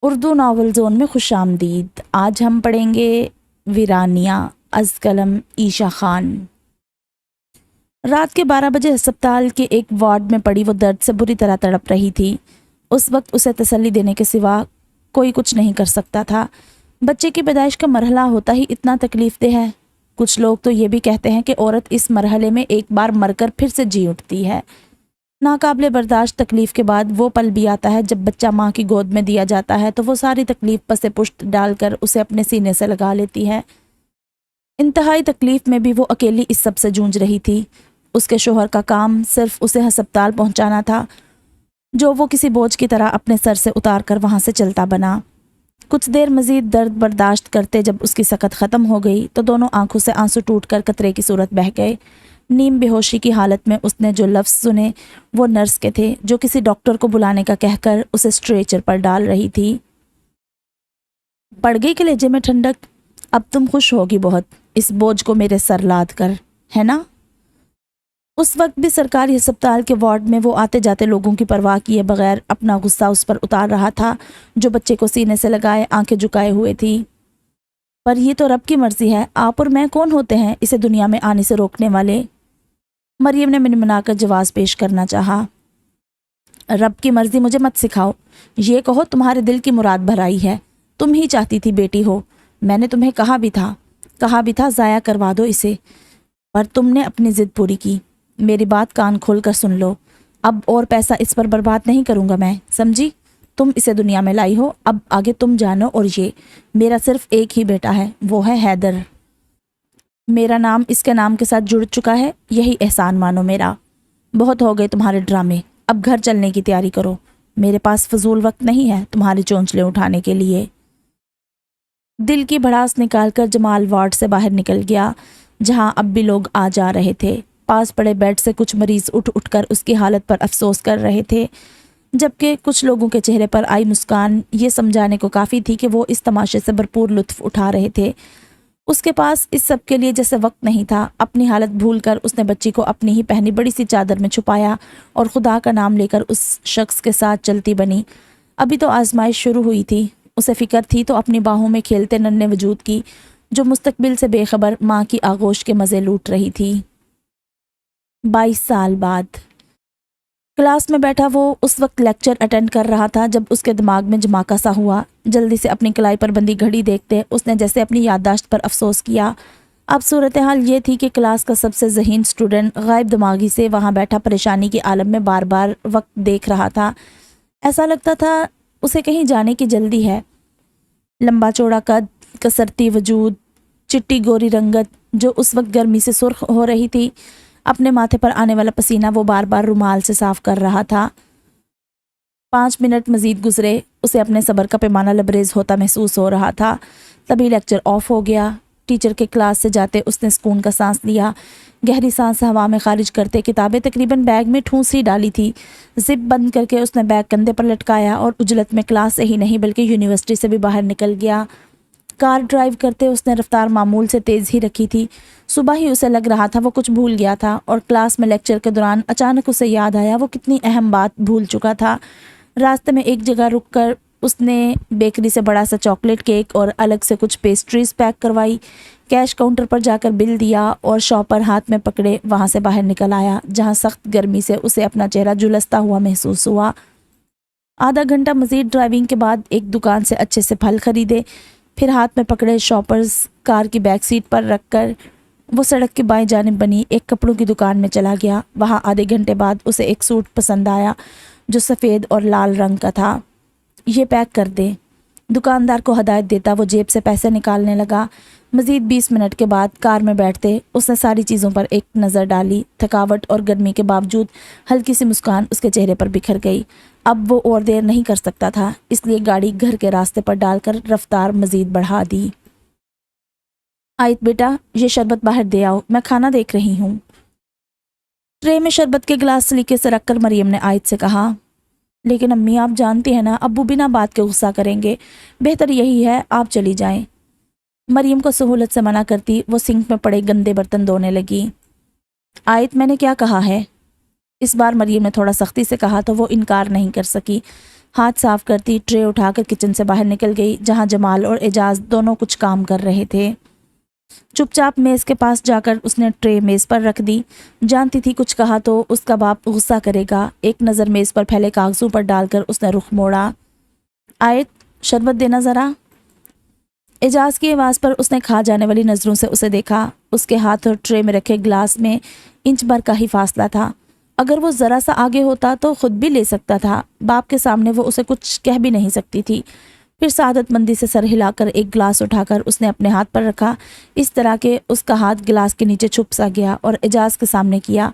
Urdu novel zone میں خوش آمدید۔ آج ہم پڑھیں گے ویرانیہ از قلم عیشا خان۔ رات کے 12 بجے ہسپتال کے ایک وارڈ میں پڑی وہ درد سے بری طرح تڑپ رہی تھی۔ اس وقت اسے تسلی دینے کے سوا کوئی کچھ نہیں کر سکتا تھا۔ بچے کی پیدائش کا مرحلہ ہوتا ہی اتنا تکلیف دہ ہے۔ کچھ لوگ تو یہ بھی کہتے ہیں کہ عورت اس مرحلے میں ایک بار مر کر پھر سے جی اٹھتی ہے۔ ناقابل برداشت تکلیف کے بعد وہ پل بھی آتا ہے جب بچہ ماں کی گود میں دیا جاتا ہے تو وہ ساری تکلیف پس پشت ڈال کر اسے اپنے سینے سے لگا لیتی ہے۔ انتہائی تکلیف میں بھی وہ اکیلی اس سب سے جونج رہی تھی۔ اس کے شوہر کا کام صرف اسے ہسپتال پہنچانا تھا، جو وہ کسی بوجھ کی طرح اپنے سر سے اتار کر وہاں سے چلتا بنا۔ کچھ دیر مزید درد برداشت کرتے جب اس کی سکت ختم ہو گئی تو دونوں آنکھوں سے آنسو ٹوٹ کر قطرے کی صورت بہہ گئے۔ نیم بے ہوشی کی حالت میں اس نے جو لفظ سنے وہ نرس کے تھے، جو کسی ڈاکٹر کو بلانے کا کہہ کر اسے اسٹریچر پر ڈال رہی تھی۔ پڑ گئی کلیجے میں ٹھنڈک، اب تم خوش ہوگی بہت اس بوجھ کو میرے سر لاد کر، ہے نا؟ اس وقت بھی سرکاری ہسپتال کے وارڈ میں وہ آتے جاتے لوگوں کی پرواہ کیے بغیر اپنا غصہ اس پر اتار رہا تھا، جو بچے کو سینے سے لگائے آنکھیں جھکائے ہوئے تھی۔ پر یہ تو رب کی مرضی ہے، آپ اور میں کون ہوتے ہیں اسے دنیا میں آنے سے روکنے والے؟ مریم نے منمنا کر جواز پیش کرنا چاہا۔ رب کی مرضی مجھے مت سکھاؤ، یہ کہو تمہارے دل کی مراد بھرائی ہے، تم ہی چاہتی تھی بیٹی ہو، میں نے تمہیں کہا بھی تھا ضائع کروا دو اسے، پر تم نے اپنی ضد پوری کی۔ میری بات کان کھول کر سن لو، اب اور پیسہ اس پر برباد نہیں کروں گا میں، سمجھی؟ تم اسے دنیا میں لائی ہو، اب آگے تم جانو، اور یہ میرا صرف ایک ہی بیٹا ہے، وہ ہے حیدر۔ میرا نام اس کے نام کے ساتھ جڑ چکا ہے، یہی احسان مانو میرا۔ بہت ہو گئے تمہارے ڈرامے، اب گھر چلنے کی تیاری کرو، میرے پاس فضول وقت نہیں ہے تمہارے چونچلے اٹھانے کے لیے۔ دل کی بھڑاس نکال کر جمال وارڈ سے باہر نکل گیا، جہاں اب بھی لوگ آ جا رہے تھے۔ پاس پڑے بیڈ سے کچھ مریض اٹھ کر اس کی حالت پر افسوس کر رہے تھے، جبکہ کچھ لوگوں کے چہرے پر آئی مسکان یہ سمجھانے کو کافی تھی کہ وہ اس تماشے سے بھرپور لطف اٹھا رہے تھے۔ اس کے پاس اس سب کے لیے جیسے وقت نہیں تھا۔ اپنی حالت بھول کر اس نے بچی کو اپنی ہی پہنی بڑی سی چادر میں چھپایا اور خدا کا نام لے کر اس شخص کے ساتھ چلتی بنی۔ ابھی تو آزمائش شروع ہوئی تھی، اسے فکر تھی تو اپنی باہوں میں کھیلتے ننھے وجود کی، جو مستقبل سے بے خبر ماں کی آغوش کے مزے لوٹ رہی تھی۔ 22 سال بعد کلاس میں بیٹھا وہ اس وقت لیکچر اٹینڈ کر رہا تھا جب اس کے دماغ میں جھماکا سا ہوا۔ جلدی سے اپنی کلائی پر بندی گھڑی دیکھتے اس نے جیسے اپنی یادداشت پر افسوس کیا۔ اب صورتحال یہ تھی کہ کلاس کا سب سے ذہین اسٹوڈنٹ غائب دماغی سے وہاں بیٹھا پریشانی کے عالم میں بار بار وقت دیکھ رہا تھا۔ ایسا لگتا تھا اسے کہیں جانے کی جلدی ہے۔ لمبا چوڑا قد، کسرتی وجود، چٹی گوری رنگت جو اس وقت گرمی سے سرخ ہو رہی تھی، اپنے ماتھے پر آنے والا پسینہ وہ بار بار رومال سے صاف کر رہا تھا۔ 5 منٹ مزید گزرے، اسے اپنے صبر کا پیمانہ لبریز ہوتا محسوس ہو رہا تھا۔ تبھی لیکچر آف ہو گیا۔ ٹیچر کے کلاس سے جاتے اس نے سکون کا سانس لیا۔ گہری سانس ہوا میں خارج کرتے کتابیں تقریباً بیگ میں ٹھونس ہی ڈالی تھی۔ زپ بند کر کے اس نے بیگ کندھے پر لٹکایا اور اجلت میں کلاس سے ہی نہیں بلکہ یونیورسٹی سے بھی باہر نکل گیا۔ کار ڈرائیو کرتے اس نے رفتار معمول سے تیز ہی رکھی تھی۔ صبح ہی اسے لگ رہا تھا وہ کچھ بھول گیا تھا، اور کلاس میں لیکچر کے دوران اچانک اسے یاد آیا وہ کتنی اہم بات بھول چکا تھا۔ راستے میں ایک جگہ رک کر اس نے بیکری سے بڑا سا چاکلیٹ کیک اور الگ سے کچھ پیسٹریز پیک کروائی۔ کیش کاؤنٹر پر جا کر بل دیا اور شاپر ہاتھ میں پکڑے وہاں سے باہر نکل آیا، جہاں سخت گرمی سے اسے اپنا چہرہ جھلستا ہوا محسوس ہوا۔ آدھا گھنٹہ مزید ڈرائیونگ کے بعد ایک دکان سے اچھے سے پھل خریدے، پھر ہاتھ میں پکڑے شاپرز کار کی بیک سیٹ پر رکھ کر وہ سڑک کی بائیں جانب بنی ایک کپڑوں کی دکان میں چلا گیا۔ وہاں آدھے گھنٹے بعد اسے ایک سوٹ پسند آیا جو سفید اور لال رنگ کا تھا۔ یہ پیک کر دے، دکاندار کو ہدایت دیتا وہ جیب سے پیسے نکالنے لگا۔ مزید 20 منٹ کے بعد کار میں بیٹھتے اس نے ساری چیزوں پر ایک نظر ڈالی۔ تھکاوٹ اور گرمی کے باوجود ہلکی سی مسکان اس کے چہرے پر بکھر گئی۔ اب وہ اور دیر نہیں کر سکتا تھا، اس لیے گاڑی گھر کے راستے پر ڈال کر رفتار مزید بڑھا دی۔ آیت بیٹا، یہ شربت باہر دے آؤ، میں کھانا دیکھ رہی ہوں۔ ٹرے میں شربت کے گلاس سلیقے سے رکھ کر مریم نے آیت سے کہا، لیکن امی آپ جانتی ہیں نا ابو بنا بات کے غصہ کریں گے، بہتر یہی ہے آپ چلی جائیں۔ مریم کو سہولت سے منع کرتی وہ سنک میں پڑے گندے برتن دھونے لگی۔ آیت میں نے کیا کہا ہے؟ اس بار مریم نے تھوڑا سختی سے کہا تو وہ انکار نہیں کر سکی۔ ہاتھ صاف کرتی ٹرے اٹھا کر کچن سے باہر نکل گئی جہاں جمال اور اعجاز دونوں کچھ کام کر رہے تھے۔ چپ چاپ میز کے پاس جا کر اس نے ٹرے میز پر رکھ دی۔ جانتی تھی کچھ کہا تو اس کا باپ غصہ کرے گا۔ ایک نظر میز پر پھیلے کاغذوں پر ڈال کر اس نے رخ موڑا۔ آیت، شربت دینا ذرا۔ اعجاز کی آواز پر اس نے کھا جانے والی نظروں سے اسے دیکھا۔ اس کے ہاتھ اور ٹرے میں رکھے گلاس میں انچ بھر کا ہی فاصلہ تھا۔ اگر وہ ذرا سا آگے ہوتا تو خود بھی لے سکتا تھا۔ باپ کے سامنے وہ اسے کچھ کہہ بھی نہیں سکتی تھی۔ پھر سعادت مندی سے سر ہلا کر ایک گلاس اٹھا کر اس نے اپنے ہاتھ پر رکھا، اس طرح کہ اس کا ہاتھ گلاس کے نیچے چھپ سا گیا اور اعجاز کے سامنے کیا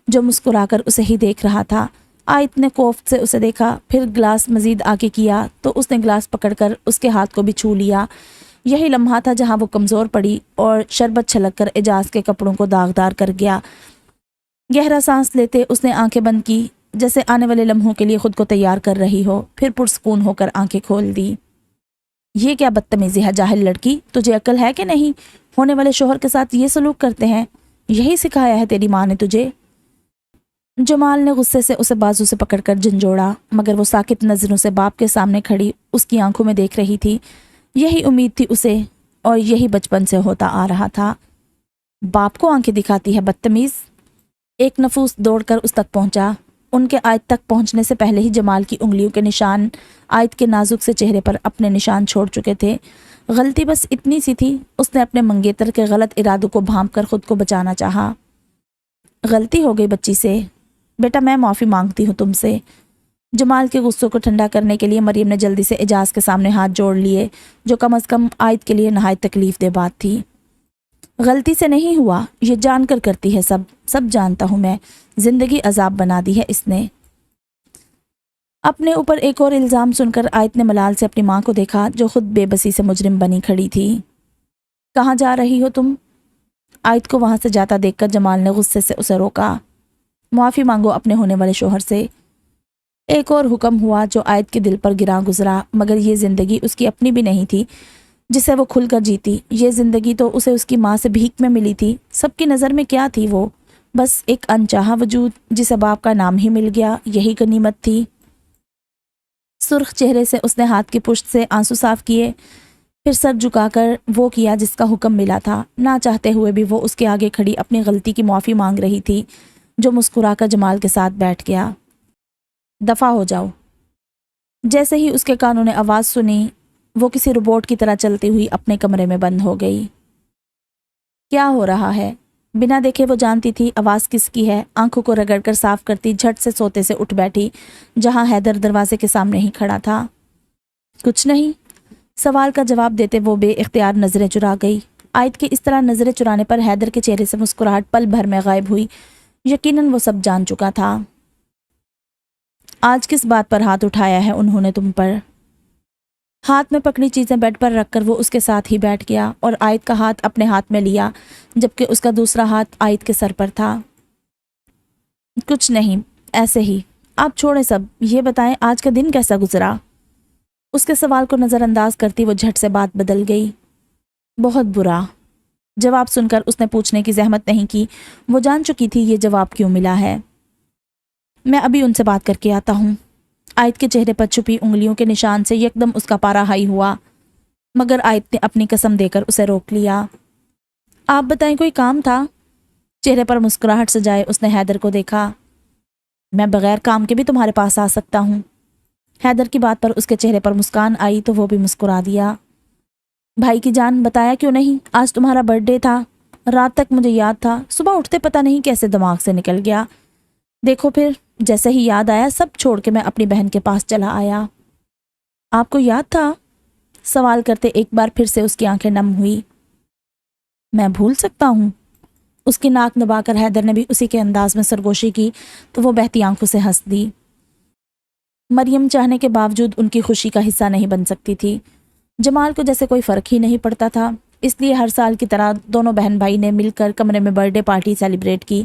جو مسکرا کر اسے ہی دیکھ رہا تھا۔ آیت نے کوفت سے اسے دیکھا، پھر گلاس مزید آگے کیا تو اس نے گلاس پکڑ کر اس کے ہاتھ کو بھی چھو لیا۔ یہی لمحہ تھا جہاں وہ کمزور پڑی اور شربت چھلک کر اعجاز کے کپڑوں کو داغدار کر گیا۔ گہرا سانس لیتے اس نے آنکھیں بند کی جیسے آنے والے لمحوں کے لیے خود کو تیار کر رہی ہو، پھر پرسکون ہو کر آنکھیں کھول دی۔ یہ کیا بدتمیزی ہے جاہل لڑکی، تجھے عقل ہے کہ نہیں؟ ہونے والے شوہر کے ساتھ یہ سلوک کرتے ہیں، یہی سکھایا ہے تیری ماں نے تجھے؟ جمال نے غصے سے اسے بازو سے پکڑ کر جھنجھوڑا، مگر وہ ساکت نظروں سے باپ کے سامنے کھڑی اس کی آنکھوں میں دیکھ رہی تھی۔ یہی امید تھی اسے اور یہی بچپن سے ہوتا آ رہا تھا۔ باپ کو آنکھیں دکھاتی ہے بدتمیز۔ ایک نفوس دوڑ کر اس تک پہنچا۔ ان کے آیت تک پہنچنے سے پہلے ہی جمال کی انگلیوں کے نشان آیت کے نازک سے چہرے پر اپنے نشان چھوڑ چکے تھے۔ غلطی بس اتنی سی تھی، اس نے اپنے منگیتر کے غلط ارادوں کو بھانپ کر خود کو بچانا چاہا۔ غلطی ہو گئی بچی سے، بیٹا میں معافی مانگتی ہوں تم سے۔ جمال کے غصوں کو ٹھنڈا کرنے کے لیے مریم نے جلدی سے اعجاز کے سامنے ہاتھ جوڑ لیے، جو کم از کم آیت کے لیے نہایت تکلیف دہ بات تھی۔ غلطی سے نہیں ہوا، یہ جان کر کرتی ہے، سب جانتا ہوں میں، زندگی عذاب بنا دی ہے اس نے۔ اپنے اوپر ایک اور الزام سن کر آیت نے ملال سے اپنی ماں کو دیکھا جو خود بے بسی سے مجرم بنی کھڑی تھی۔ کہاں جا رہی ہو تم؟ آیت کو وہاں سے جاتا دیکھ کر جمال نے غصے سے اسے روکا۔ معافی مانگو اپنے ہونے والے شوہر سے۔ ایک اور حکم ہوا جو آیت کے دل پر گراں گزرا، مگر یہ زندگی اس کی اپنی بھی نہیں تھی جسے وہ کھل کر جیتی۔ یہ زندگی تو اسے اس کی ماں سے بھیک میں ملی تھی۔ سب کی نظر میں کیا تھی وہ؟ بس ایک انچاہا وجود جسے باپ کا نام ہی مل گیا، یہی غنیمت تھی۔ سرخ چہرے سے اس نے ہاتھ کی پشت سے آنسو صاف کیے، پھر سر جھکا کر وہ کیا جس کا حکم ملا تھا۔ نہ چاہتے ہوئے بھی وہ اس کے آگے کھڑی اپنی غلطی کی معافی مانگ رہی تھی، جو مسکرا کر جمال کے ساتھ بیٹھ گیا۔ دفع ہو جاؤ۔ جیسے ہی اس کے کانوں نے آواز سنی، وہ کسی روبوٹ کی طرح چلتی ہوئی اپنے کمرے میں بند ہو گئی۔ کیا ہو رہا ہے؟ بنا دیکھے وہ جانتی تھی آواز کس کی ہے۔ آنکھوں کو رگڑ کر صاف کرتی جھٹ سے سوتے سے اٹھ بیٹھی جہاں حیدر دروازے کے سامنے ہی کھڑا تھا۔ کچھ نہیں، سوال کا جواب دیتے وہ بے اختیار نظریں چرا گئی۔ آیت کے اس طرح نظریں چرانے پر حیدر کے چہرے سے مسکراہٹ پل بھر میں غائب ہوئی۔ یقیناً وہ سب جان چکا تھا۔ آج کس بات پر ہاتھ اٹھایا ہے انہوں نے تم پر؟ ہاتھ میں پکڑی چیزیں بیڈ پر رکھ کر وہ اس کے ساتھ ہی بیٹھ گیا اور آیت کا ہاتھ اپنے ہاتھ میں لیا، جبکہ اس کا دوسرا ہاتھ آیت کے سر پر تھا۔ کچھ نہیں، ایسے ہی۔ آپ چھوڑیں سب، یہ بتائیں آج کا دن کیسا گزرا؟ اس کے سوال کو نظر انداز کرتی وہ جھٹ سے بات بدل گئی۔ بہت برا۔ جواب سن کر اس نے پوچھنے کی زحمت نہیں کی، وہ جان چکی تھی یہ جواب کیوں ملا ہے۔ میں ابھی ان سے بات کر کے آتا ہوں۔ آیت کے چہرے پر چھپی انگلیوں کے نشان سے یکدم اس کا پارا ہائی ہوا، مگر آیت نے اپنی قسم دے کر اسے روک لیا۔ آپ بتائیں کوئی کام تھا؟ چہرے پر مسکراہٹ سجائے اس نے حیدر کو دیکھا۔ میں بغیر کام کے بھی تمہارے پاس آ سکتا ہوں۔ حیدر کی بات پر اس کے چہرے پر مسکان آئی تو وہ بھی مسکرا دیا۔ بھائی کی جان، بتایا کیوں نہیں؟ آج تمہارا برتھ ڈے تھا، رات تک مجھے یاد تھا، صبح اٹھتے پتہ نہیں کیسے دماغ سے نکل گیا۔ دیکھو پھر جیسے ہی یاد آیا سب چھوڑ کے میں اپنی بہن کے پاس چلا آیا۔ آپ کو یاد تھا؟ سوال کرتے ایک بار پھر سے اس کی آنکھیں نم ہوئی۔ میں بھول سکتا ہوں؟ اس کی ناک دبا کر حیدر نے بھی اسی کے انداز میں سرگوشی کی تو وہ بہتی آنکھوں سے ہنس دی۔ مریم چاہنے کے باوجود ان کی خوشی کا حصہ نہیں بن سکتی تھی۔ جمال کو جیسے کوئی فرق ہی نہیں پڑتا تھا، اس لیے ہر سال کی طرح دونوں بہن بھائی نے مل کر کمرے میں برتھ ڈے پارٹی سیلیبریٹ کی۔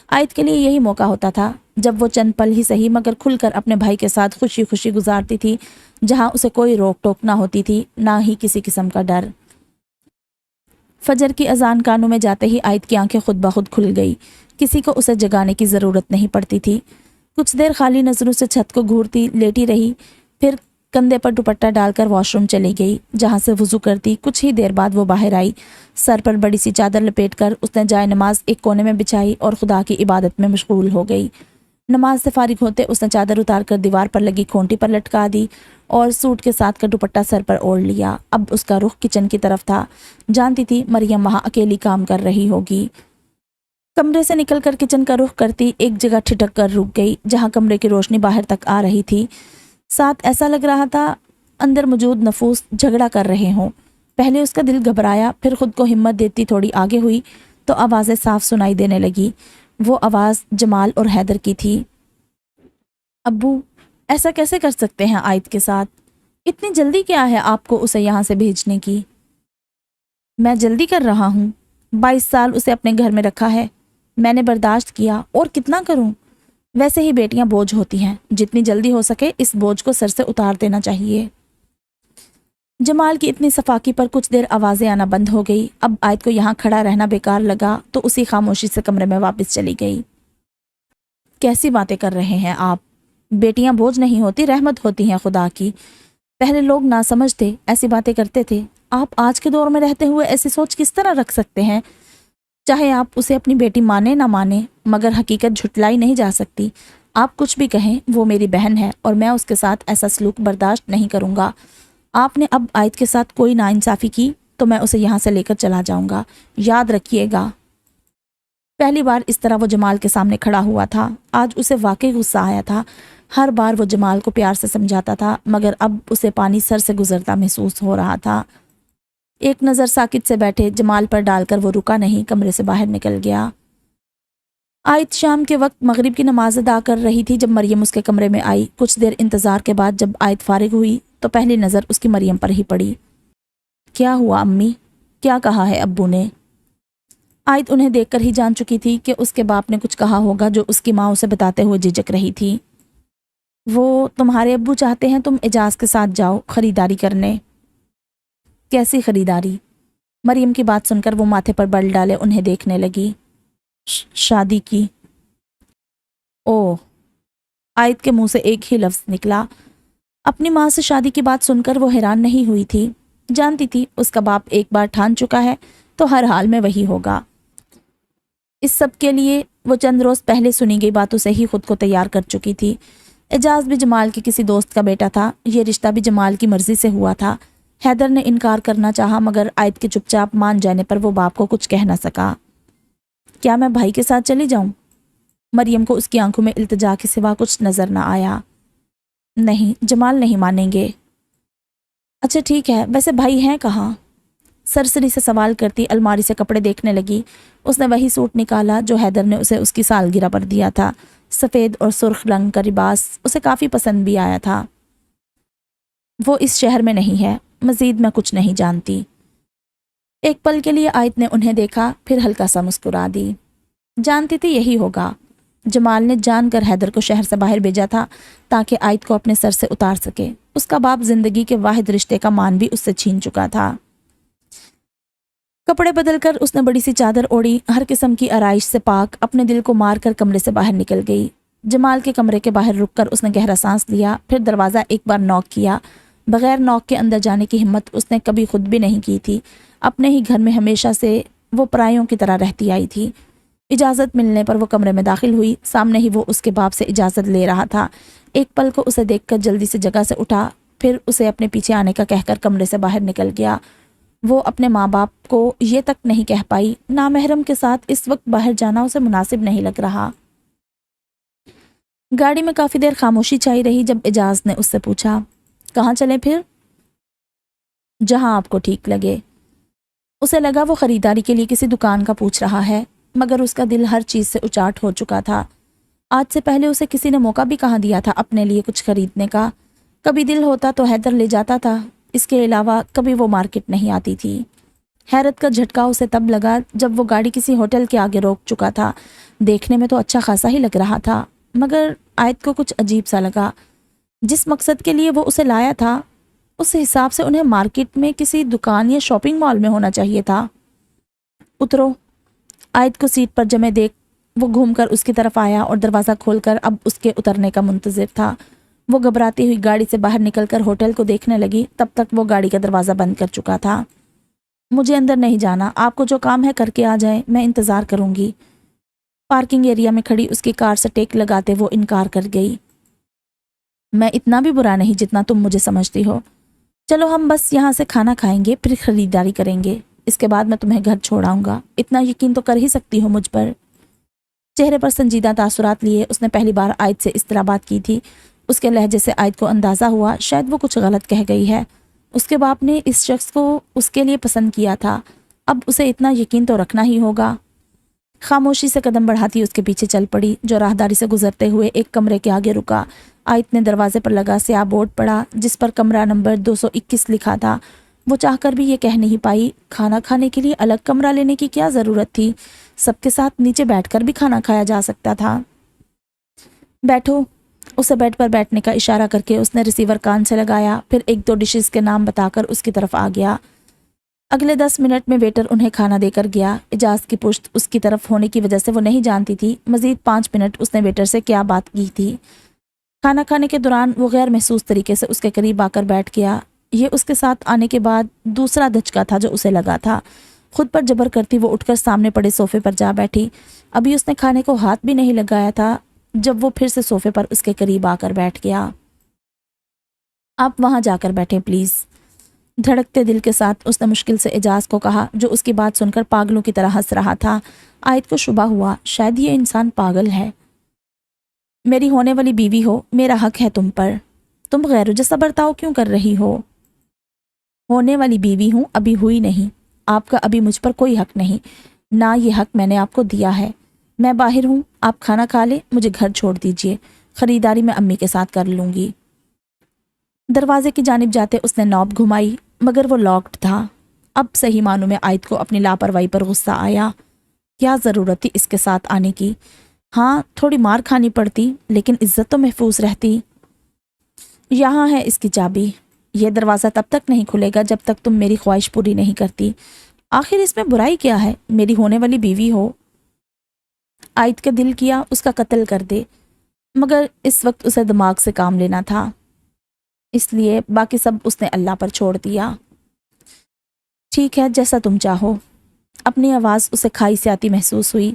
آیت کے لیے یہی موقع ہوتا تھا جب وہ چند پل ہی صحیح مگر کھل کر اپنے بھائی کے ساتھ خوشی خوشی گزارتی تھی، جہاں اسے کوئی روک ٹوک نہ ہوتی تھی، نہ ہی کسی قسم کا ڈر۔ فجر کی اذان کانوں میں جاتے ہی آیت کی آنکھیں خود بخود کھل گئی۔ کسی کو اسے جگانے کی ضرورت نہیں پڑتی تھی۔ کچھ دیر خالی نظروں سے چھت کو گھورتی لیٹی رہی، پھر کندھے پر دوپٹہ ڈال کر واش روم چلی گئی، جہاں سے وضو کرتی کچھ ہی دیر بعد وہ باہر آئی۔ سر پر بڑی سی چادر لپیٹ کر اس نے جائے نماز ایک کونے میں بچھائی اور خدا کی عبادت میں مشغول ہو گئی۔ نماز سے فارغ ہوتے اس نے چادر اتار کر دیوار پر لگی کھونٹی پر لٹکا دی اور سوٹ کے ساتھ کا دوپٹہ سر پر اوڑھ لیا۔ اب اس کا رخ کچن کی طرف تھا، جانتی تھی مریم وہاں اکیلی کام کر رہی ہوگی۔ کمرے سے نکل کر کچن کا رخ کرتی ایک جگہ ٹھٹک کر رک گئی، جہاں کمرے کی روشنی باہر تک آ رہی تھی۔ ساتھ ایسا لگ رہا تھا اندر موجود نفوس جھگڑا کر رہے ہوں۔ پہلے اس کا دل گھبرایا، پھر خود کو ہمت دیتی تھوڑی آگے ہوئی تو آوازیں صاف سنائی دینے لگی۔ وہ آواز جمال اور حیدر کی تھی۔ ابو، ایسا کیسے کر سکتے ہیں عائد کے ساتھ؟ اتنی جلدی کیا ہے آپ کو اسے یہاں سے بھیجنے کی؟ میں جلدی کر رہا ہوں، 22 سال اسے اپنے گھر میں رکھا ہے، میں نے برداشت کیا، اور کتنا کروں؟ ویسے ہی بیٹیاں بوجھ ہوتی ہیں، جتنی جلدی ہو سکے اس بوجھ کو سر سے اتار دینا چاہیے۔ جمال کی اتنی صفاقی پر کچھ دیر آوازیں آنا بند ہو گئی۔ اب عائد کو یہاں کھڑا رہنا بیکار لگا تو اسی خاموشی سے کمرے میں واپس چلی گئی۔ کیسی باتیں کر رہے ہیں آپ؟ بیٹیاں بوجھ نہیں ہوتی، رحمت ہوتی ہیں خدا کی۔ پہلے لوگ نہ سمجھتے، ایسی باتیں کرتے تھے۔ آپ آج کے دور میں رہتے ہوئے ایسی سوچ کس طرح رکھ سکتے ہیں؟ چاہے آپ اسے اپنی بیٹی مانے نہ مانے، مگر حقیقت جھٹلائی نہیں جا سکتی۔ آپ کچھ بھی کہیں، وہ میری بہن ہے اور میں اس کے ساتھ ایسا سلوک برداشت نہیں کروں گا۔ آپ نے اب عائد کے ساتھ کوئی ناانصافی کی تو میں اسے یہاں سے لے کر چلا جاؤں گا، یاد رکھیے گا۔ پہلی بار اس طرح وہ جمال کے سامنے کھڑا ہوا تھا۔ آج اسے واقعی غصہ آیا تھا۔ ہر بار وہ جمال کو پیار سے سمجھاتا تھا، مگر اب اسے پانی سر سے گزرتا محسوس ہو رہا تھا۔ ایک نظر ساکت سے بیٹھے جمال پر ڈال کر وہ رکا نہیں، کمرے سے باہر نکل گیا۔ عائد شام کے وقت مغرب کی نماز ادا کر رہی تھی جب مریم اس کے کمرے میں آئی۔ کچھ دیر انتظار کے بعد جب عائد فارغ ہوئی تو پہلی نظر اس کی مریم پر ہی پڑی۔ کیا ہوا امی؟ کیا کہا ہے ابو نے؟ عائد انہیں دیکھ کر ہی جان چکی تھی کہ اس کے باپ نے کچھ کہا ہوگا جو اس کی ماں اسے بتاتے ہوئے جھجک رہی تھی۔ وہ تمہارے ابو چاہتے ہیں تم اعجاز کے ساتھ جاؤ خریداری کرنے۔ کیسی خریداری؟ مریم کی بات سن کر وہ ماتھے پر بل ڈالے انہیں دیکھنے لگی۔ شادی کی۔ اوہ! عائد کے منہ سے ایک ہی لفظ نکلا۔ اپنی ماں سے شادی کی بات سن کر وہ حیران نہیں ہوئی تھی، جانتی تھی اس کا باپ ایک بار ٹھان چکا ہے تو ہر حال میں وہی ہوگا۔ اس سب کے لیے وہ چند روز پہلے سنی گئی باتوں سے ہی خود کو تیار کر چکی تھی۔ اعجاز بھی جمال کے کسی دوست کا بیٹا تھا، یہ رشتہ بھی جمال کی مرضی سے ہوا تھا۔ حیدر نے انکار کرنا چاہا مگر عائد کے چپ چاپ مان جانے پر وہ باپ کو کچھ کہہ نہ سکا۔ کیا میں بھائی کے ساتھ چلی جاؤں؟ مریم کو اس کی آنکھوں میں التجا کے سوا کچھ نظر نہ آیا۔ نہیں، جمال نہیں مانیں گے۔ اچھا ٹھیک ہے، ویسے بھائی ہیں کہاں؟ سرسری سے سوال کرتی الماری سے کپڑے دیکھنے لگی۔ اس نے وہی سوٹ نکالا جو حیدر نے اسے اس کی سالگرہ پر دیا تھا۔ سفید اور سرخ رنگ کا لباس اسے کافی پسند بھی آیا تھا۔ وہ اس شہر میں نہیں ہے، مزید میں کچھ نہیں جانتی۔ ایک پل کے لیے عائد نے انہیں دیکھا، پھر ہلکا سا مسکرا دی۔ جانتی تھی یہی ہوگا۔ جمال نے جان کر حیدر کو شہر سے باہر بھیجا تھا تاکہ عائد کو اپنے سر سے اتار سکے۔ اس کا باپ زندگی کے واحد رشتے کا مان بھی اس سے چھین چکا تھا۔ کپڑے بدل کر اس نے بڑی سی چادر اوڑھی، ہر قسم کی آرائش سے پاک اپنے دل کو مار کر کمرے سے باہر نکل گئی۔ جمال کے کمرے کے باہر رک کر اس نے گہرا سانس لیا، پھر دروازہ ایک بار نوک کیا۔ بغیر نوک کے اندر جانے کی ہمت اس نے کبھی خود بھی نہیں کی تھی۔ اپنے ہی گھر میں ہمیشہ سے وہ پرائیوں کی طرح رہتی آئی تھی۔ اجازت ملنے پر وہ کمرے میں داخل ہوئی۔ سامنے ہی وہ اس کے باپ سے اجازت لے رہا تھا۔ ایک پل کو اسے دیکھ کر جلدی سے جگہ سے اٹھا، پھر اسے اپنے پیچھے آنے کا کہہ کر کمرے سے باہر نکل گیا۔ وہ اپنے ماں باپ کو یہ تک نہیں کہہ پائی، نامحرم کے ساتھ اس وقت باہر جانا اسے مناسب نہیں لگ رہا۔ گاڑی میں کافی دیر خاموشی چھائی رہی جب اعجاز نے اس سے پوچھا، کہاں چلیں پھر؟ جہاں آپ کو ٹھیک لگے۔ اسے لگا وہ خریداری کے لیے کسی دکان کا پوچھ رہا ہے، مگر اس کا دل ہر چیز سے اچاٹ ہو چکا تھا۔ آج سے پہلے اسے کسی نے موقع بھی کہاں دیا تھا اپنے لیے کچھ خریدنے کا۔ کبھی دل ہوتا تو حیدر لے جاتا تھا، اس کے علاوہ کبھی وہ مارکیٹ نہیں آتی تھی۔ حیرت کا جھٹکا اسے تب لگا جب وہ گاڑی کسی ہوٹل کے آگے روک چکا تھا۔ دیکھنے میں تو اچھا خاصا ہی لگ رہا تھا، مگر عائد کو کچھ عجیب سا لگا۔ جس مقصد کے لیے وہ اسے لایا تھا اس حساب سے انہیں مارکیٹ میں کسی دکان یا شاپنگ مال میں ہونا چاہیے تھا۔ اترو۔ عائد کو سیٹ پر جمے دیکھ وہ گھوم کر اس کی طرف آیا اور دروازہ کھول کر اب اس کے اترنے کا منتظر تھا۔ وہ گھبراتی ہوئی گاڑی سے باہر نکل کر ہوٹل کو دیکھنے لگی، تب تک وہ گاڑی کا دروازہ بند کر چکا تھا۔ مجھے اندر نہیں جانا، آپ کو جو کام ہے کر کے آ جائیں، میں انتظار کروں گی۔ پارکنگ ایریا میں کھڑی اس کی کار سے ٹیک لگاتے وہ انکار کر گئی۔ میں اتنا بھی برا نہیں جتنا تم مجھے سمجھتی ہو۔ چلو ہم بس یہاں سے کھانا کھائیں گے، پھر خریداری کریں گے، اس کے بعد میں تمہیں گھر چھوڑاؤں گا، اتنا یقین تو کر ہی سکتی ہو مجھ پر۔ چہرے پر سنجیدہ تاثرات لیے اس نے پہلی بار عائد سے اس طرح بات کی تھی۔ اس کے لہجے سے عائد کو اندازہ ہوا شاید وہ کچھ غلط کہہ گئی ہے۔ اس کے باپ نے اس شخص کو اس کے لیے پسند کیا تھا، اب اسے اتنا یقین تو رکھنا ہی ہوگا۔ خاموشی سے قدم بڑھاتی اس کے پیچھے چل پڑی، جو راہداری سے گزرتے ہوئے ایک کمرے کے آگے رکا۔ عائد نے دروازے پر لگا سیاہ بورڈ پڑھا جس پر کمرہ نمبر 221 لکھا تھا۔ وہ چاہ کر بھی یہ کہہ نہیں پائی، کھانا کھانے کے لیے الگ کمرہ لینے کی کیا ضرورت تھی؟ سب کے ساتھ نیچے بیٹھ کر بھی کھانا کھایا جا سکتا تھا۔ بیٹھو، اسے بیڈ پر بیٹھنے کا اشارہ کر کے اس نے ریسیور کان سے لگایا، پھر ایک دو ڈشز کے نام بتا کر اس کی طرف آ گیا۔ اگلے 10 منٹ میں ویٹر انہیں کھانا دے کر گیا۔ اعجاز کی پشت اس کی طرف ہونے کی وجہ سے وہ نہیں جانتی تھی مزید 5 منٹ اس نے ویٹر سے کیا بات کی تھی۔ کھانا کھانے کے دوران وہ غیر محسوس طریقے سے اس کے قریب آ کر بیٹھ گیا۔ یہ اس کے ساتھ آنے کے بعد دوسرا دھچکا تھا جو اسے لگا تھا۔ خود پر جبر کرتی وہ اٹھ کر سامنے پڑے صوفے پر جا بیٹھی۔ ابھی اس نے کھانے کو ہاتھ بھی نہیں لگایا تھا جب وہ پھر سے صوفے پر اس کے قریب آ کر بیٹھ گیا۔ آپ وہاں جا کر بیٹھیں پلیز، دھڑکتے دل کے ساتھ اس نے مشکل سے اعجاز کو کہا، جو اس کی بات سن کر پاگلوں کی طرح ہنس رہا تھا۔ عائد کو شبہ ہوا شاید یہ انسان پاگل ہے۔ میری ہونے والی بیوی ہو، میرا حق ہے تم پر، تم غیر جیسا برتاؤ کیوں کر رہی ہو؟ ہونے والی بیوی ہوں، ابھی ہوئی نہیں، آپ کا ابھی مجھ پر کوئی حق نہیں، نہ یہ حق میں نے آپ کو دیا ہے۔ میں باہر ہوں، آپ کھانا کھا لیں، مجھے گھر چھوڑ دیجئے، خریداری میں امی کے ساتھ کر لوں گی۔ دروازے کی جانب جاتے اس نے نوب گھمائی مگر وہ لاکڈ تھا۔ اب صحیح معنوں میں عائد کو اپنی لاپرواہی پر غصہ آیا۔ کیا ضرورت تھی اس کے ساتھ آنے کی؟ ہاں تھوڑی مار کھانی پڑتی لیکن عزت تو محفوظ رہتی۔ یہاں ہے اس کی چابی، یہ دروازہ تب تک نہیں کھلے گا جب تک تم میری خواہش پوری نہیں کرتی۔ آخر اس میں برائی کیا ہے؟ میری ہونے والی بیوی ہو۔ عائد کا دل کیا اس کا قتل کر دے، مگر اس وقت اسے دماغ سے کام لینا تھا، اس لیے باقی سب اس نے اللہ پر چھوڑ دیا۔ ٹھیک ہے جیسا تم چاہو۔ اپنی آواز اسے کھائی سے آتی محسوس ہوئی،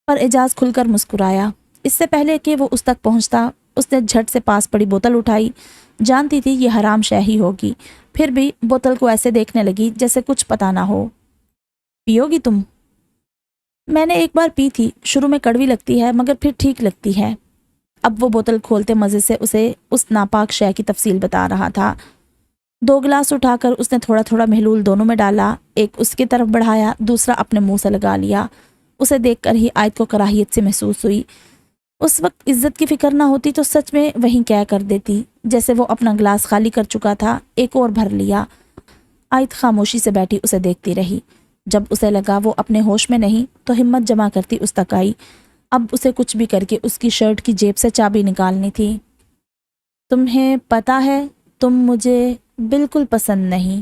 پر اعجاز کھل کر مسکرایا۔ اس سے پہلے کہ وہ اس تک پہنچتا اس نے جھٹ سے پاس پڑی بوتل اٹھائی، جانتی تھی یہ حرام شے ہی ہوگی، پھر بھی بوتل کو ایسے دیکھنے لگی جیسے کچھ پتہ نہ ہو۔ پیو گی تم؟ میں نے ایک بار پی تھی، شروع میں کڑوی لگتی ہے مگر پھر ٹھیک لگتی ہے۔ اب وہ بوتل کھولتے مزے سے اسے اس ناپاک شے کی تفصیل بتا رہا تھا۔ 2 گلاس اٹھا کر اس نے تھوڑا تھوڑا محلول دونوں میں ڈالا، ایک اس کی طرف بڑھایا، دوسرا اپنے منہ سے لگا لیا۔ اسے دیکھ کر ہی عائد کو کراہیت سے محسوس ہوئی۔ اس وقت عزت کی فکر نہ ہوتی تو سچ میں وہیں کیا کر دیتی۔ جیسے وہ اپنا گلاس خالی کر چکا تھا، ایک اور بھر لیا۔ عائد خاموشی سے بیٹھی اسے دیکھتی رہی۔ جب اسے لگا وہ اپنے ہوش میں نہیں تو ہمت جمع کرتی اس تک آئی۔ اب اسے کچھ بھی کر کے اس کی شرٹ کی جیب سے چابی نکالنی تھی۔ تمہیں پتہ ہے تم مجھے بالکل پسند نہیں،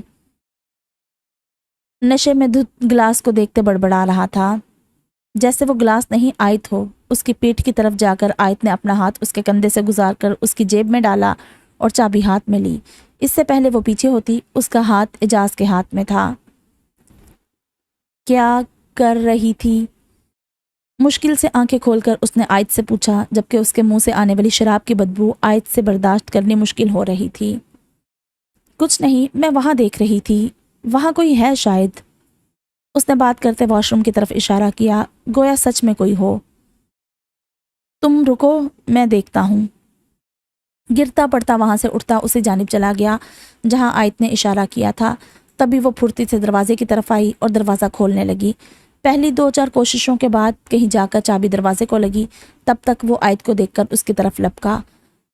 نشے میں دھت گلاس کو دیکھتے بڑبڑا رہا تھا، جیسے وہ گلاس نہیں عائد ہو۔ اس کی پیٹھ کی طرف جا کر عائد نے اپنا ہاتھ اس کے کندھے سے گزار کر اس کی جیب میں ڈالا اور چابی ہاتھ میں لی۔ اس سے پہلے وہ پیچھے ہوتی اس کا ہاتھ اعجاز کے ہاتھ میں تھا۔ کیا کر رہی تھی؟ مشکل سے آنکھیں کھول کر اس نے عائد سے پوچھا، جبکہ اس کے منہ سے آنے والی شراب کی بدبو عائد سے برداشت کرنی مشکل ہو رہی تھی۔ کچھ نہیں، میں وہاں دیکھ رہی تھی، وہاں کوئی ہے شاید۔ اس نے بات کرتے واش روم کی طرف اشارہ کیا، گویا سچ میں کوئی ہو۔ تم رکو، میں دیکھتا ہوں۔ گرتا پڑتا وہاں سے اٹھتا اسی جانب چلا گیا جہاں عائد نے اشارہ کیا تھا۔ تبھی وہ پھرتی سے دروازے کی طرف آئی اور دروازہ کھولنے لگی۔ پہلی 2-4 کوششوں کے بعد کہیں جا کر چابی دروازے کو لگی، تب تک وہ عائد کو دیکھ کر اس کی طرف لپکا۔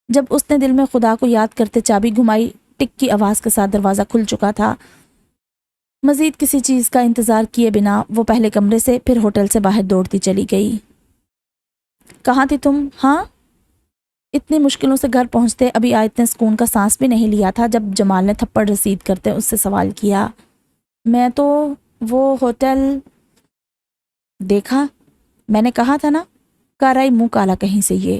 جب اس نے دل میں خدا کو یاد کرتے چابی گھمائی، ٹک کی آواز کے ساتھ دروازہ کھل چکا تھا۔ مزید کسی چیز کا انتظار کیے بنا وہ پہلے کمرے سے پھر ہوٹل سے باہر دوڑتی چلی گئی۔ کہاں تھی تم؟ ہاں؟ اتنی مشکلوں سے گھر پہنچتے ابھی عائد نے سکون کا سانس بھی نہیں لیا تھا جب جمال نے تھپڑ رسید کرتے اس سے سوال کیا۔ میں تو وہ ہوٹل دیکھا، میں نے کہا تھا نا، کر آئی منہ کالا کہیں سے یہ۔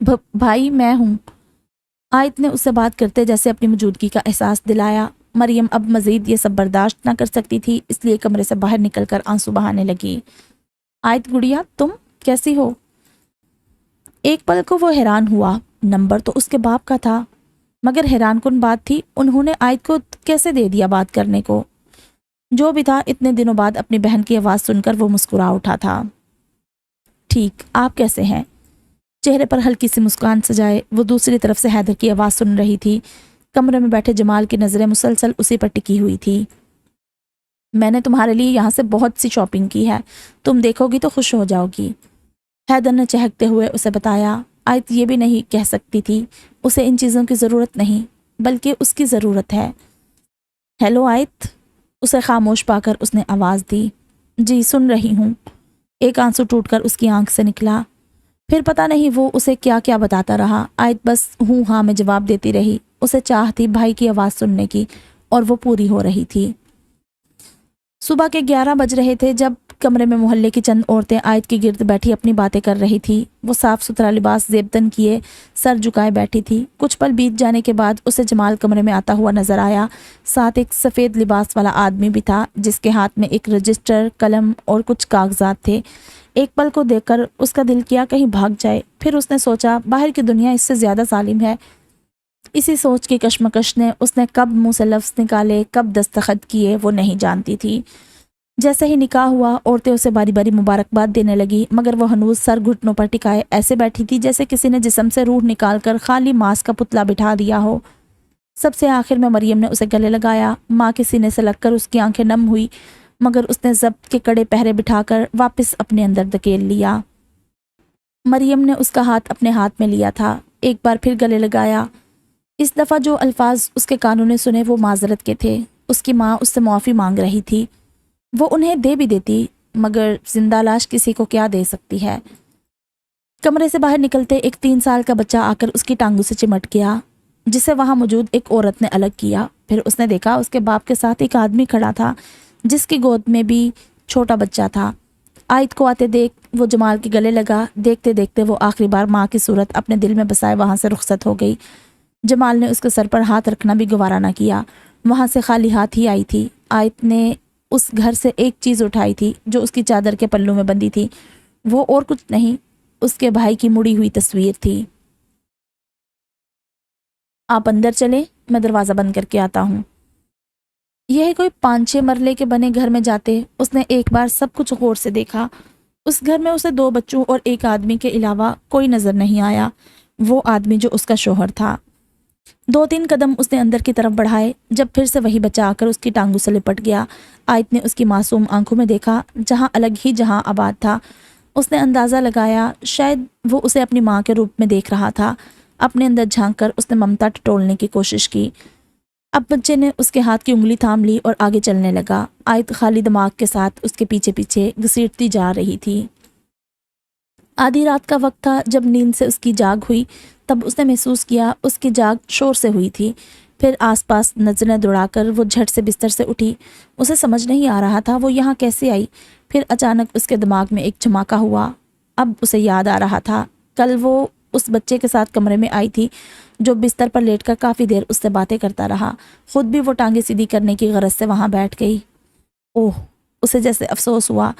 بھائی میں ہوں۔ آیت نے اس سے بات کرتے جیسے اپنی موجودگی کا احساس دلایا۔ مریم اب مزید یہ سب برداشت نہ کر سکتی تھی، اس لیے کمرے سے باہر نکل کر آنسو بہانے لگی۔ آیت گڑیا تم کیسی ہو؟ ایک پل کو وہ حیران ہوا، نمبر تو اس کے باپ کا تھا، مگر حیران کن بات تھی انہوں نے آیت کو کیسے دے دیا بات کرنے کو؟ جو بھی تھا، اتنے دنوں بعد اپنی بہن کی آواز سن کر وہ مسکرا اٹھا تھا۔ ٹھیک، آپ کیسے ہیں؟ چہرے پر ہلکی سی مسکان سجائے وہ دوسری طرف سے حیدر کی آواز سن رہی تھی۔ کمرے میں بیٹھے جمال کی نظریں مسلسل اسی پر ٹکی ہوئی تھی۔ میں نے تمہارے لیے یہاں سے بہت سی شاپنگ کی ہے، تم دیکھو گی تو خوش ہو جاؤ گی، حیدر نے چہکتے ہوئے اسے بتایا۔ آیت یہ بھی نہیں کہہ سکتی تھی اسے ان چیزوں کی ضرورت نہیں، بلکہ اس کی ضرورت ہے۔ ہیلو آیت، اسے خاموش پا کر اس نے آواز دی۔ جی سن رہی ہوں۔ ایک آنسو ٹوٹ کر اس کی آنکھ سے نکلا۔ پھر پتہ نہیں وہ اسے کیا کیا بتاتا رہا۔ آیت بس ہوں ہاں میں جواب دیتی رہی۔ اسے چاہ تھی بھائی کی آواز سننے کی، اور وہ پوری ہو رہی تھی۔ صبح کے 11 بج رہے تھے جب کمرے میں محلے کی چند عورتیں آیت کے گرد بیٹھی اپنی باتیں کر رہی تھی۔ وہ صاف ستھرا لباس زیبتن کیے سر جھکائے بیٹھی تھی۔ کچھ پل بیت جانے کے بعد اسے جمال کمرے میں آتا ہوا نظر آیا۔ ساتھ ایک سفید لباس والا آدمی بھی تھا جس کے ہاتھ میں ایک رجسٹر، قلم اور کچھ کاغذات تھے۔ ایک پل کو دیکھ کر اس کا دل کیا کہیں بھاگ جائے، پھر اس نے سوچا باہر کی دنیا اس سے زیادہ ظالم ہے۔ اسی سوچ کی کشمکش نے اس نے کب منہ سے لفظ نکالے، کب دستخط کیے، وہ نہیں جانتی تھی۔ جیسے ہی نکاح ہوا عورتیں اسے باری باری مبارکباد دینے لگی، مگر وہ ہنوز سر گھٹنوں پر ٹکائے ایسے بیٹھی تھی جیسے کسی نے جسم سے روح نکال کر خالی ماس کا پتلا بٹھا دیا ہو۔ سب سے آخر میں مریم نے اسے گلے لگایا۔ ماں کے سینے سے لگ کر اس کی آنکھیں نم ہوئی، مگر اس نے ضبط کے کڑے پہرے بٹھا کر واپس اپنے اندر دھکیل لیا۔ مریم نے اس کا ہاتھ اپنے ہاتھ میں لیا تھا، ایک بار پھر گلے لگایا۔ اس دفعہ جو الفاظ اس کے کانوں نے سنے وہ معذرت کے تھے۔ اس کی ماں اس سے معافی مانگ رہی تھی، وہ انہیں دے بھی دیتی، مگر زندہ لاش کسی کو کیا دے سکتی ہے۔ کمرے سے باہر نکلتے ایک 3 سال کا بچہ آ کر اس کی ٹانگوں سے چمٹ گیا، جسے وہاں موجود ایک عورت نے الگ کیا۔ پھر اس نے دیکھا اس کے باپ کے ساتھ ایک آدمی کھڑا تھا جس کی گود میں بھی چھوٹا بچہ تھا۔ آیت کو آتے دیکھ وہ جمال کے گلے لگا۔ دیکھتے دیکھتے وہ آخری بار ماں کی صورت اپنے دل میں بسائے وہاں سے رخصت ہو گئی۔ جمال نے اس کے سر پر ہاتھ رکھنا بھی گوارا نہ کیا، وہاں سے خالی ہاتھ ہی آئی تھی۔ آیت نے اس گھر سے ایک چیز اٹھائی تھی جو اس کی چادر کے پلوں میں بندھی تھی، وہ اور کچھ نہیں، اس کے بھائی کی مڑی ہوئی تصویر تھی۔ آپ اندر چلیں، میں دروازہ بند کر کے آتا ہوں۔ یہ کوئی 5-6 مرلے کے بنے گھر میں جاتے اس نے ایک بار سب کچھ غور سے دیکھا۔ اس گھر میں اسے 2 بچوں اور ایک آدمی کے علاوہ کوئی نظر نہیں آیا، وہ آدمی جو اس کا شوہر تھا۔ 2-3 قدم اس نے اندر کی طرف بڑھائے جب پھر سے وہی بچہ آ کر اس کی ٹانگوں سے لپٹ گیا۔ آیت نے اس کی معصوم آنکھوں میں دیکھا جہاں الگ ہی جہاں آباد تھا۔ اس نے اندازہ لگایا شاید وہ اسے اپنی ماں کے روپ میں دیکھ رہا تھا۔ اپنے اندر جھانک کر اس نے ممتا ٹٹولنے کی کوشش کی۔ اب بچے نے اس کے ہاتھ کی انگلی تھام لی اور آگے چلنے لگا۔ آیت خالی دماغ کے ساتھ اس کے پیچھے پیچھے گھسیٹتی جا رہی تھی۔ آدھی رات کا وقت تھا جب نیند سے اس کی جاگ ہوئی، تب اس نے محسوس کیا اس کی جاگ شور سے ہوئی تھی۔ پھر آس پاس نظریں دوڑا کر وہ جھٹ سے بستر سے اٹھی۔ اسے سمجھ نہیں آ رہا تھا وہ یہاں کیسے آئی۔ پھر اچانک اس کے دماغ میں ایک دھماکہ ہوا۔ اب اسے یاد آ رہا تھا کل وہ اس بچے کے ساتھ کمرے میں آئی تھی جو بستر پر لیٹ کر کافی دیر اس سے باتیں کرتا رہا، خود بھی وہ ٹانگیں سیدھی کرنے کی غرض سے وہاں بیٹھ گئی۔ اوہ، اسے جیسے افسوس ہوا،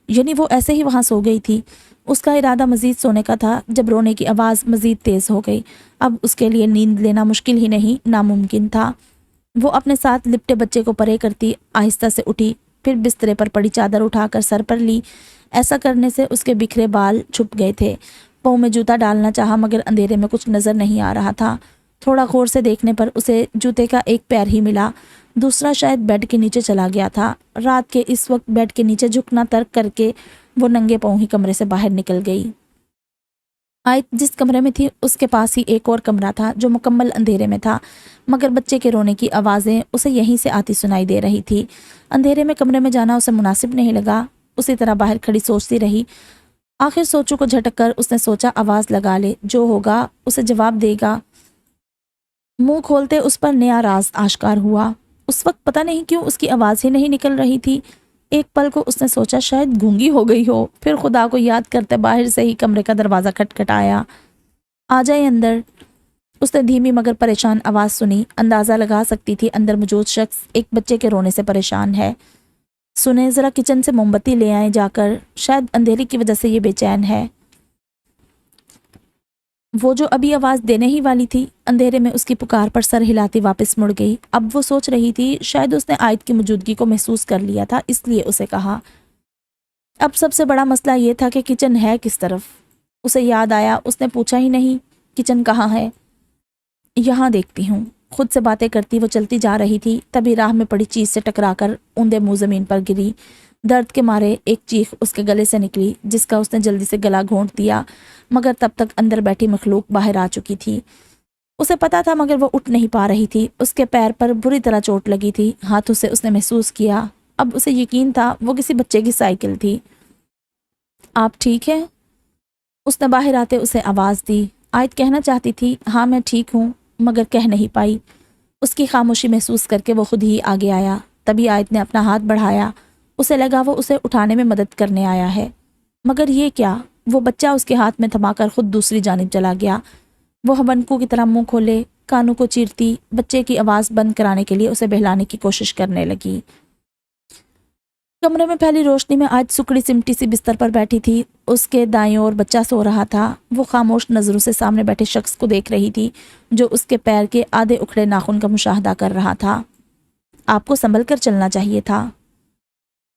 یعنی وہ ایسے ہی وہاں سو گئی تھی۔ اس کا ارادہ مزید سونے کا تھا جب رونے کی آواز مزید تیز ہو گئی۔ اب اس کے لیے نیند لینا مشکل ہی نہیں ناممکن تھا۔ وہ اپنے ساتھ لپٹے بچے کو پرے کرتی آہستہ سے اٹھی، پھر بسترے پر پڑی چادر اٹھا کر سر پر لی۔ ایسا کرنے سے اس کے بکھرے بال چھپ گئے تھے۔ پاؤں میں جوتا ڈالنا چاہا مگر اندھیرے میں کچھ نظر نہیں آ رہا تھا۔ تھوڑا غور سے دیکھنے پر اسے جوتے کا ایک پیر ہی ملا، دوسرا شاید بیڈ کے نیچے چلا گیا تھا۔ رات کے اس وقت بیڈ کے نیچے جھکنا ترک کر کے وہ ننگے پاؤں ہی کمرے سے باہر نکل گئی۔ آیت جس کمرے میں تھی اس کے پاس ہی ایک اور کمرہ تھا جو مکمل اندھیرے میں تھا، مگر بچے کے رونے کی آوازیں اسے یہیں سے آتی سنائی دے رہی تھی۔ اندھیرے میں کمرے میں جانا اسے مناسب نہیں لگا، اسی طرح باہر کھڑی سوچتی رہی۔ آخر سوچوں کو جھٹک کر اس نے سوچا آواز لگا لے، جو ہوگا اسے جواب دے گا۔ منہ کھولتے اس پر نیا راز آشکار ہوا۔ اس وقت پتہ نہیں کیوں اس کی آواز ہی نہیں نکل رہی تھی۔ ایک پل کو اس نے سوچا شاید گونگی ہو گئی ہو، پھر خدا کو یاد کرتے باہر سے ہی کمرے کا دروازہ کھٹکھٹایا۔ آ جائے اندر، اس نے دھیمی مگر پریشان آواز سنی۔ اندازہ لگا سکتی تھی اندر موجود شخص ایک بچے کے رونے سے پریشان ہے۔ سنیں، ذرا کچن سے موم بتی لے آئیں جا کر، شاید اندھیرے کی وجہ سے یہ بے چین ہے۔ وہ جو ابھی آواز دینے ہی والی تھی، اندھیرے میں اس کی پکار پر سر ہلاتی واپس مڑ گئی۔ اب وہ سوچ رہی تھی شاید اس نے عائد کی موجودگی کو محسوس کر لیا تھا، اس لیے اسے کہا۔ اب سب سے بڑا مسئلہ یہ تھا کہ کچن ہے کس طرف۔ اسے یاد آیا اس نے پوچھا ہی نہیں، کچن کہاں ہے؟ یہاں دیکھتی ہوں۔ خود سے باتیں کرتی وہ چلتی جا رہی تھی، تبھی راہ میں پڑی چیز سے ٹکرا کر اوندے منہ زمین پر گری۔ درد کے مارے ایک چیخ اس کے گلے سے نکلی، جس کا اس نے جلدی سے گلا گھونٹ دیا، مگر تب تک اندر بیٹھی مخلوق باہر آ چکی تھی۔ اسے پتا تھا مگر وہ اٹھ نہیں پا رہی تھی۔ اس کے پیر پر بری طرح چوٹ لگی تھی، ہاتھوں سے اس نے محسوس کیا۔ اب اسے یقین تھا وہ کسی بچے کی سائیکل تھی۔ آپ ٹھیک ہیں؟ اس نے باہر آتے اسے آواز دی۔ عائد کہنا چاہتی تھی ہاں میں ٹھیک ہوں، مگر کہہ نہیں پائی۔ اس کی خاموشی محسوس کر کے وہ خود ہی آگے آیا۔ تبھی عائد نے اپنا ہاتھ بڑھایا، اسے لگا وہ اسے اٹھانے میں مدد کرنے آیا ہے، مگر یہ کیا؟ وہ بچہ اس کے ہاتھ میں تھما کر خود دوسری جانب چلا گیا۔ وہ ہونکو کی طرح منہ کھولے کانوں کو چیرتی بچے کی آواز بند کرانے کے لیے اسے بہلانے کی کوشش کرنے لگی۔ کمرے میں پھیلی روشنی میں آج سکڑی سمٹی سی بستر پر بیٹھی تھی۔ اس کے دائیں اور بچہ سو رہا تھا۔ وہ خاموش نظروں سے سامنے بیٹھے شخص کو دیکھ رہی تھی جو اس کے پیر کے آدھے اکھڑے ناخن کا مشاہدہ کر رہا تھا۔ آپ کو سنبھل کر چلنا چاہیے تھا،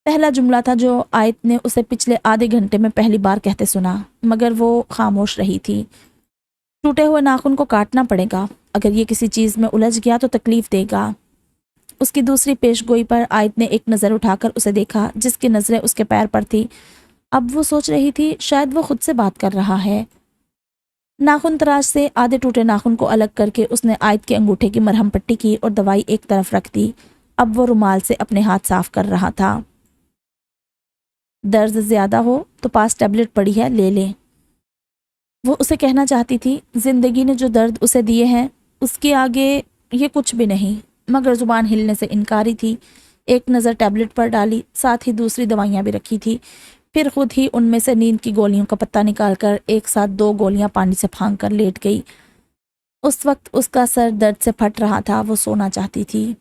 پہلا جملہ تھا جو عائد نے اسے پچھلے آدھے گھنٹے میں پہلی بار کہتے سنا، مگر وہ خاموش رہی تھی۔ ٹوٹے ہوئے ناخن کو کاٹنا پڑے گا، اگر یہ کسی چیز میں الجھ گیا تو تکلیف دے گا۔ اس کی دوسری پیش گوئی پر عائد نے ایک نظر اٹھا کر اسے دیکھا، جس کی نظریں اس کے پیر پر تھی۔ اب وہ سوچ رہی تھی شاید وہ خود سے بات کر رہا ہے۔ ناخن تراش سے آدھے ٹوٹے ناخن کو الگ کر کے اس نے عائد کے انگوٹھے کی مرہم پٹی کی اور دوائی ایک طرف رکھ دی۔ اب وہ رومال سے اپنے ہاتھ صاف کر رہا تھا۔ درد زیادہ ہو تو پاس ٹیبلٹ پڑی ہے، لے لیں، وہ اسے کہنا چاہتی تھی۔ زندگی نے جو درد اسے دیے ہیں اس کے آگے یہ کچھ بھی نہیں، مگر زبان ہلنے سے انکاری تھی۔ ایک نظر ٹیبلٹ پر ڈالی، ساتھ ہی دوسری دوائیاں بھی رکھی تھی، پھر خود ہی ان میں سے نیند کی گولیوں کا پتہ نکال کر ایک ساتھ 2 گولیاں پانی سے پھانک کر لیٹ گئی۔ اس وقت اس کا سر درد سے پھٹ رہا تھا، وہ سونا چاہتی تھی۔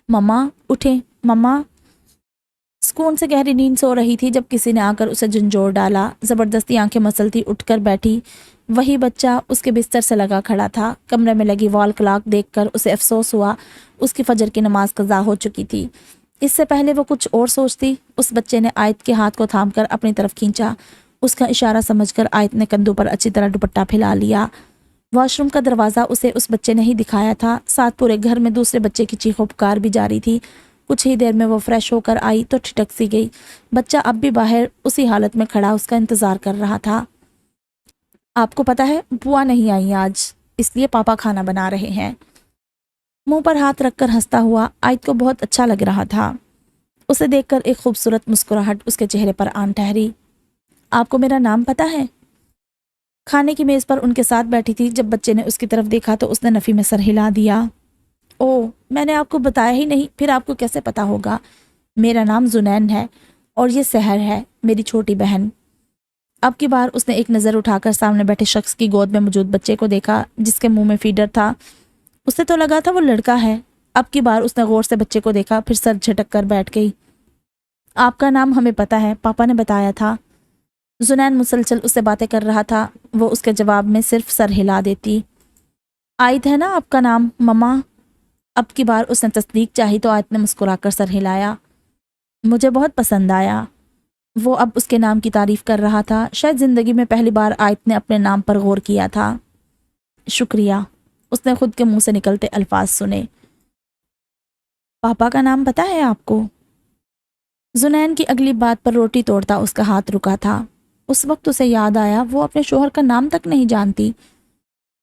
مما اٹھیں، مما۔ سکون سے گہری نیند سو رہی تھی جب کسی نے آ کر اسے جھنجھوڑ ڈالا۔ زبردستی آنکھیں مسلتی اٹھ کر بیٹھی، وہی بچہ اس کے بستر سے لگا کھڑا تھا۔ کمرے میں لگی وال کلاک دیکھ کر اسے افسوس ہوا، اس کی فجر کی نماز قضا ہو چکی تھی۔ اس سے پہلے وہ کچھ اور سوچتی۔ اس بچے نے عائد کے ہاتھ کو تھام کر اپنی طرف کھینچا۔ اس کا اشارہ سمجھ کر عائد نے کندھوں پر اچھی طرح دوپٹہ پھیلا لیا۔ واش روم کا دروازہ اسے اس بچے نے ہی دکھایا تھا، ساتھ پورے گھر میں دوسرے بچے کی چیخ و پکار بھی جاری تھی۔ کچھ ہی دیر میں وہ فریش ہو کر آئی تو ٹھٹک سی گئی۔ بچہ اب بھی باہر اسی حالت میں کھڑا اس کا انتظار کر رہا تھا۔ آپ کو پتہ ہے بوا نہیں آئی آج، اس لیے پاپا کھانا بنا رہے ہیں۔ منہ پر ہاتھ رکھ کر ہنستا ہوا عائد کو بہت اچھا لگ رہا تھا۔ اسے دیکھ کر ایک خوبصورت مسکراہٹ اس کے چہرے پر آن ٹھہری۔ آپ کو میرا نام پتہ ہے؟ کھانے کی میز پر ان کے ساتھ بیٹھی تھی۔ جب بچے نے اس کی طرف دیکھا تو اس نے نفی میں سر ہلا دیا۔ او، میں نے آپ کو بتایا ہی نہیں، پھر آپ کو کیسے پتا ہوگا؟ میرا نام زنین ہے اور یہ سحر ہے، میری چھوٹی بہن۔ اب کی بار اس نے ایک نظر اٹھا کر سامنے بیٹھے شخص کی گود میں موجود بچے کو دیکھا، جس کے منہ میں فیڈر تھا۔ اسے تو لگا تھا وہ لڑکا ہے۔ اب کی بار اس نے غور سے بچے کو دیکھا، پھر سر جھٹک کر بیٹھ گئی۔ آپ کا نام ہمیں پتہ ہے، پاپا نے بتایا تھا۔ زنین مسلسل اس سے باتیں کر رہا تھا، وہ اس کے جواب میں صرف سر ہلا دیتی۔ عائد ہے نا آپ کا نام، مما؟ اب کی بار اس نے تصدیق چاہی تو عائد نے مسکرا کر سر ہلایا۔ مجھے بہت پسند آیا۔ وہ اب اس کے نام کی تعریف کر رہا تھا۔ شاید زندگی میں پہلی بار عائد نے اپنے نام پر غور کیا تھا۔ شکریہ، اس نے خود کے منہ سے نکلتے الفاظ سنے۔ پاپا کا نام پتہ ہے آپ کو؟ زنین کی اگلی بات پر روٹی توڑتا اس کا ہاتھ رکا تھا۔ اس وقت اسے یاد آیا وہ اپنے شوہر کا نام تک نہیں جانتی۔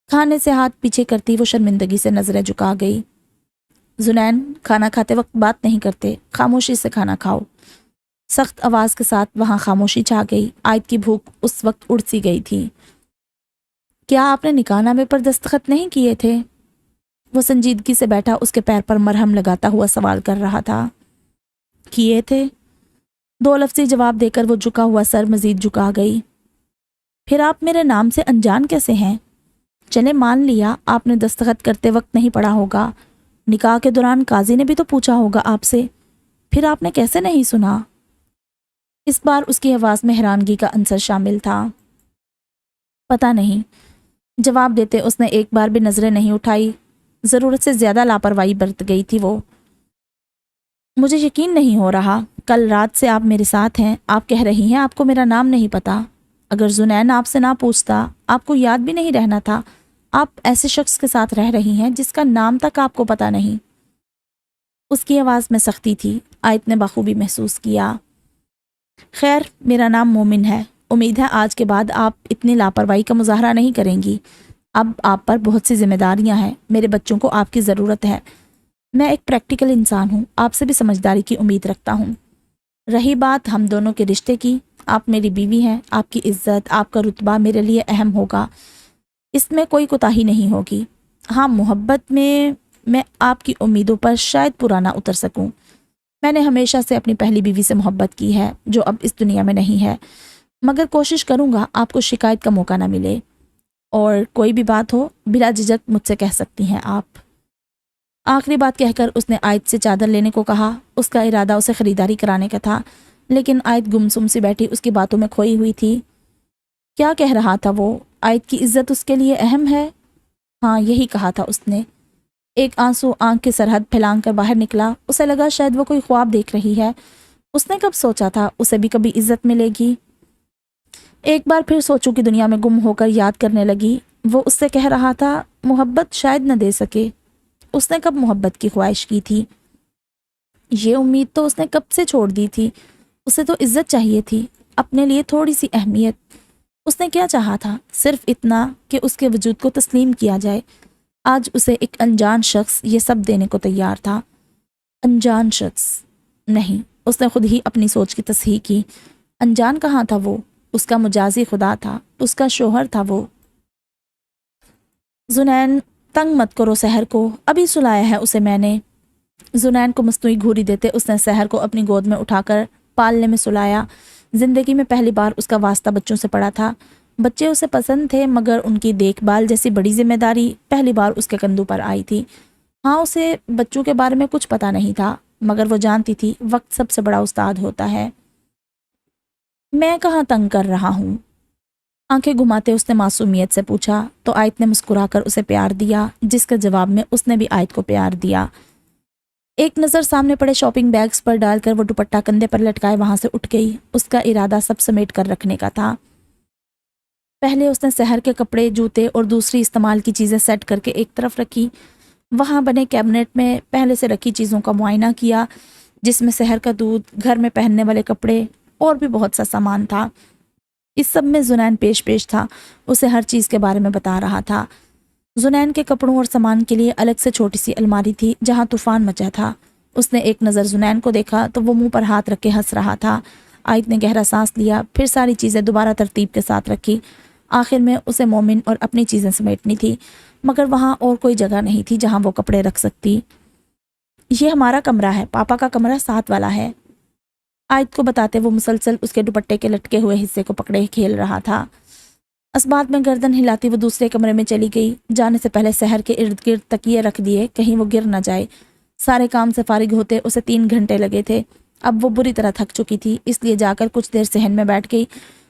کھانے سے ہاتھ پیچھے کرتی وہ شرمندگی سے نظریں جھکا گئی۔ زنین، کھانا کھاتے وقت بات نہیں کرتے، خاموشی سے کھانا کھاؤ۔ سخت آواز کے ساتھ وہاں خاموشی چھا گئی۔ عائد کی بھوک اس وقت اڑ سی گئی تھی۔ کیا آپ نے نکاح نامے پر دستخط نہیں کیے تھے؟ وہ سنجیدگی سے بیٹھا اس کے پیر پر مرہم لگاتا ہوا سوال کر رہا تھا۔ کیے تھے، 2 لفظی جواب دے کر وہ جھکا ہوا سر مزید جھکا گئی۔ پھر آپ میرے نام سے انجان کیسے ہیں؟ چلے مان لیا آپ نے دستخط کرتے وقت نہیں پڑھا ہوگا، نکاح کے دوران قاضی نے بھی تو پوچھا ہوگا آپ سے، پھر آپ نے کیسے نہیں سنا؟ اس بار اس کی آواز میں حیرانگی کا عنصر شامل تھا۔ پتہ نہیں، جواب دیتے اس نے ایک بار بھی نظریں نہیں اٹھائی، ضرورت سے زیادہ لاپرواہی برت گئی تھی وہ۔ مجھے یقین نہیں ہو رہا، کل رات سے آپ میرے ساتھ ہیں، آپ کہہ رہی ہیں آپ کو میرا نام نہیں پتا۔ اگر زنین آپ سے نہ پوچھتا، آپ کو یاد بھی نہیں رہنا تھا۔ آپ ایسے شخص کے ساتھ رہ رہی ہیں جس کا نام تک آپ کو پتا نہیں۔ اس کی آواز میں سختی تھی، آیت نے بخوبی محسوس کیا۔ خیر، میرا نام مومن ہے، امید ہے آج کے بعد آپ اتنی لاپرواہی کا مظاہرہ نہیں کریں گی۔ اب آپ پر بہت سی ذمہ داریاں ہیں، میرے بچوں کو آپ کی ضرورت ہے۔ میں ایک پریکٹیکل انسان ہوں، آپ سے بھی سمجھداری کی امید رکھتا ہوں۔ رہی بات ہم دونوں کے رشتے کی، آپ میری بیوی ہیں، آپ کی عزت، آپ کا رتبہ میرے لیے اہم ہوگا، اس میں کوئی کوتاہی نہیں ہوگی۔ ہاں، محبت میں آپ کی امیدوں پر شاید پورا نہ اتر سکوں۔ میں نے ہمیشہ سے اپنی پہلی بیوی سے محبت کی ہے جو اب اس دنیا میں نہیں ہے، مگر کوشش کروں گا آپ کو شکایت کا موقع نہ ملے، اور کوئی بھی بات ہو بلا جھجک مجھ سے کہہ سکتی ہیں آپ۔ آخری بات کہہ کر اس نے آیت سے چادر لینے کو کہا۔ اس کا ارادہ اسے خریداری کرانے کا تھا، لیکن آیت گمسم سی بیٹھی اس کی باتوں میں کھوئی ہوئی تھی۔ کیا کہہ رہا تھا وہ؟ آیت کی عزت اس کے لیے اہم ہے؟ ہاں، یہی کہا تھا اس نے۔ ایک آنسو آنکھ کی سرحد پھیلانگ کر باہر نکلا۔ اسے لگا شاید وہ کوئی خواب دیکھ رہی ہے۔ اس نے کب سوچا تھا اسے بھی کبھی عزت ملے گی؟ ایک بار پھر سوچوں کی دنیا میں گم ہو کر یاد کرنے لگی۔ وہ اس سے کہہ رہا تھا محبت شاید نہ دے سکے۔ اس نے کب محبت کی خواہش کی تھی؟ یہ امید تو اس نے کب سے چھوڑ دی تھی۔ اسے تو عزت چاہیے تھی، اپنے لیے تھوڑی سی اہمیت۔ اس نے کیا چاہا تھا؟ صرف اتنا کہ اس کے وجود کو تسلیم کیا جائے۔ آج اسے ایک انجان شخص یہ سب دینے کو تیار تھا۔ انجان شخص نہیں، اس نے خود ہی اپنی سوچ کی تصحیح کی۔ انجان کہاں تھا وہ؟ اس کا مجازی خدا تھا، اس کا شوہر تھا وہ۔ زنین، تنگ مت کرو سحر کو، ابھی سلایا ہے اسے میں نے۔ زنین کو مصنوعی گھوری دیتے اس نے سحر کو اپنی گود میں اٹھا کر پالنے میں سلایا۔ زندگی میں پہلی بار اس کا واسطہ بچوں سے پڑا تھا۔ بچے اسے پسند تھے، مگر ان کی دیکھ بھال جیسی بڑی ذمہ داری پہلی بار اس کے کندھوں پر آئی تھی۔ ہاں، اسے بچوں کے بارے میں کچھ پتا نہیں تھا، مگر وہ جانتی تھی وقت سب سے بڑا استاد ہوتا ہے۔ میں کہاں تنگ کر رہا ہوں؟ آنکھیں گھماتے اس نے معصومیت سے پوچھا، تو آیت نے مسکرا کر اسے پیار دیا، جس کے جواب میں اس نے بھی آیت کو پیار دیا۔ ایک نظر سامنے پڑے شاپنگ بیگز پر ڈال کر وہ دوپٹہ کندھے پر لٹکائے وہاں سے اٹھ گئی۔ اس کا ارادہ سب سمیٹ کر رکھنے کا تھا۔ پہلے اس نے سحر کے کپڑے، جوتے اور دوسری استعمال کی چیزیں سیٹ کر کے ایک طرف رکھی۔ وہاں بنے کیبنٹ میں پہلے سے رکھی چیزوں کا معائنہ کیا، جس میں سحر کا دودھ، گھر میں پہننے والے کپڑے اور بھی بہت سا سامان تھا۔ اس سب میں زنین پیش تھا، اسے ہر چیز کے بارے میں بتا رہا تھا۔ زنین کے کپڑوں اور سامان کے لیے الگ سے چھوٹی سی الماری تھی جہاں طوفان مچا تھا۔ اس نے ایک نظر زنین کو دیکھا تو وہ منہ پر ہاتھ رکھ کے ہنس رہا تھا۔ آیت نے گہرا سانس لیا، پھر ساری چیزیں دوبارہ ترتیب کے ساتھ رکھی۔ آخر میں اسے مومن اور اپنی چیزیں سمیٹنی تھی، مگر وہاں اور کوئی جگہ نہیں تھی جہاں وہ کپڑے رکھ سکتی۔ یہ ہمارا کمرہ ہے، پاپا کا کمرہ ساتھ والا ہے، آیت کو بتاتے وہ مسلسل اس کے دوپٹے کے لٹکے ہوئے حصے کو پکڑے کھیل رہا تھا۔ اسبات میں گردن ہلاتی وہ دوسرے کمرے میں چلی گئی۔ جانے سے پہلے سحر کے ارد گرد تکیے رکھ دیے، کہیں وہ گر نہ جائے۔ سارے کام سے فارغ ہوتے اسے 3 گھنٹے لگے تھے۔ اب وہ بری طرح تھک چکی تھی، اس لیے جا کر کچھ دیر صحن میں بیٹھ گئی،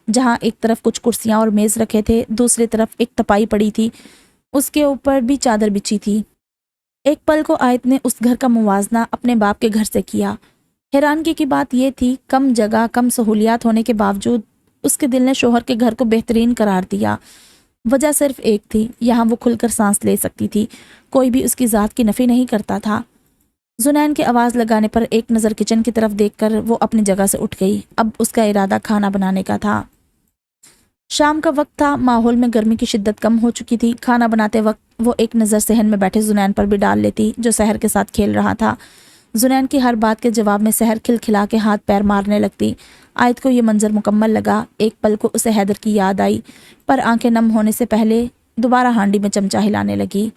جہاں ایک طرف کچھ کرسیاں اور میز رکھے تھے، دوسری طرف ایک تپائی پڑی تھی، اس کے اوپر بھی چادر بچھی تھی۔ ایک پل کو آیت نے اس گھر کا موازنہ اپنے باپ کے گھر سے کیا۔ حیرانگی کی بات یہ تھی، کم جگہ، کم سہولیات ہونے کے باوجود اس کے دل نے شوہر کے گھر کو بہترین قرار دیا۔ وجہ صرف ایک تھی، یہاں وہ کھل کر سانس لے سکتی تھی، کوئی بھی اس کی ذات کی نفی نہیں کرتا تھا۔ زنین کی آواز لگانے پر ایک نظر کچن کی طرف دیکھ کر وہ اپنی جگہ سے اٹھ گئی۔ اب اس کا ارادہ کھانا بنانے کا تھا۔ شام کا وقت تھا، ماحول میں گرمی کی شدت کم ہو چکی تھی۔ کھانا بناتے وقت وہ ایک نظر صحن میں بیٹھے زنین پر بھی ڈال لیتی، جو سحر کے ساتھ کھیل رہا تھا۔ زنین کی ہر بات کے جواب میں سحر کھلکھلا کے ہاتھ پیر مارنے لگتی۔ آیت کو یہ منظر مکمل لگا۔ ایک پل کو اسے حیدر کی یاد آئی، پر آنکھیں نم ہونے سے پہلے دوبارہ ہانڈی میں چمچہ ہلانے لگی۔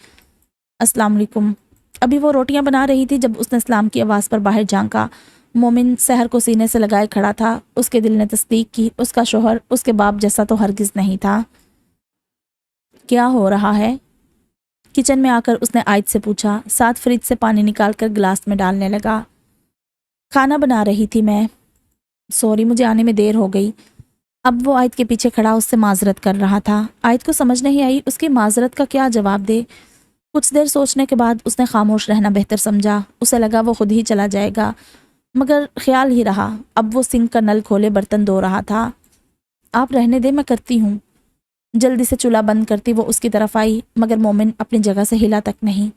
السلام علیکم۔ ابھی وہ روٹیاں بنا رہی تھی جب اس نے اسلام کی آواز پر باہر جھانکا۔ مومن سحر کو سینے سے لگائے کھڑا تھا۔ اس کے دل نے تصدیق کی، اس کا شوہر اس کے باپ جیسا تو ہرگز نہیں تھا۔ کیا ہو رہا ہے؟ کچن میں آ کر اس نے عائد سے پوچھا، ساتھ فریج سے پانی نکال کر گلاس میں ڈالنے لگا۔ کھانا بنا رہی تھی میں، سوری مجھے آنے میں دیر ہو گئی۔ اب وہ عائد کے پیچھے کھڑا اس سے معذرت کر رہا تھا۔ عائد کو سمجھ نہیں آئی اس کی معذرت کا کیا جواب دے۔ کچھ دیر سوچنے کے بعد اس نے خاموش رہنا بہتر سمجھا۔ اسے لگا وہ خود ہی چلا جائے گا، مگر خیال ہی رہا۔ اب وہ سنک کا نل کھولے برتن دھو رہا تھا۔ آپ رہنے دے، میں کرتی ہوں۔ جلدی سے چولہا بند کرتی وہ اس کی طرف آئی، مگر مومن اپنی جگہ سے ہلا تک نہیں۔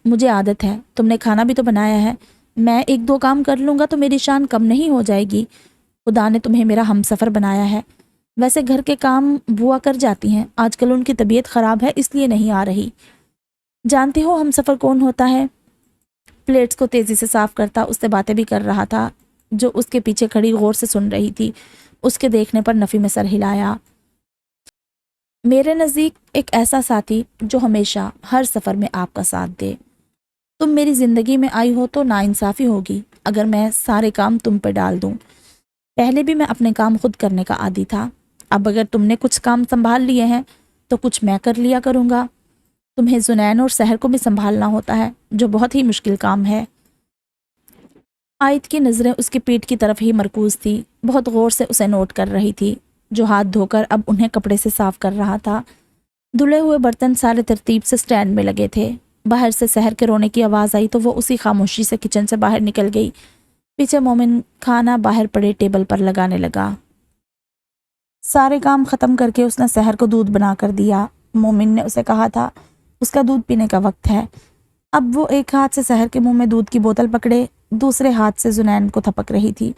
مجھے عادت ہے، تم نے کھانا بھی تو بنایا ہے، میں ایک دو کام کر لوں گا تو میری شان کم نہیں ہو جائے گی۔ خدا نے تمہیں میرا ہمسفر بنایا ہے۔ ویسے گھر کے کام بوا کر جاتی ہیں، آج کل ان کی طبیعت خراب ہے اس لیے نہیں آ رہی۔ جانتی ہو ہمسفر کون ہوتا ہے؟ پلیٹس کو تیزی سے صاف کرتا اس سے باتیں بھی کر رہا تھا۔ جو اس کے پیچھے کھڑی غور سے سن رہی تھی، اس کے دیکھنے پر نفی میں سر ہلایا۔ میرے نزدیک ایک ایسا ساتھی جو ہمیشہ ہر سفر میں آپ کا ساتھ دے۔ تم میری زندگی میں آئی ہو تو ناانصافی ہوگی اگر میں سارے کام تم پہ ڈال دوں۔ پہلے بھی میں اپنے کام خود کرنے کا عادی تھا، اب اگر تم نے کچھ کام سنبھال لیے ہیں تو کچھ میں کر لیا کروں گا۔ تمہیں زنین اور سحر کو بھی سنبھالنا ہوتا ہے، جو بہت ہی مشکل کام ہے۔ عائد کی نظریں اس کی پیٹھ کی طرف ہی مرکوز تھی، بہت غور سے اسے نوٹ کر رہی تھی، جو ہاتھ دھو کر اب انہیں کپڑے سے صاف کر رہا تھا۔ دھلے ہوئے برتن سارے ترتیب سے سٹینڈ میں لگے تھے۔ باہر سے سحر کے رونے کی آواز آئی تو وہ اسی خاموشی سے کچن سے باہر نکل گئی۔ پیچھے مومن کھانا باہر پڑے ٹیبل پر لگانے لگا۔ سارے کام ختم کر کے اس نے سحر کو دودھ بنا کر دیا۔ مومن نے اسے کہا تھا اس کا دودھ پینے کا وقت ہے۔ اب وہ ایک ہاتھ سے سحر کے منہ میں دودھ کی بوتل پکڑے، دوسرے ہاتھ سے زنین کو تھپک رہی تھی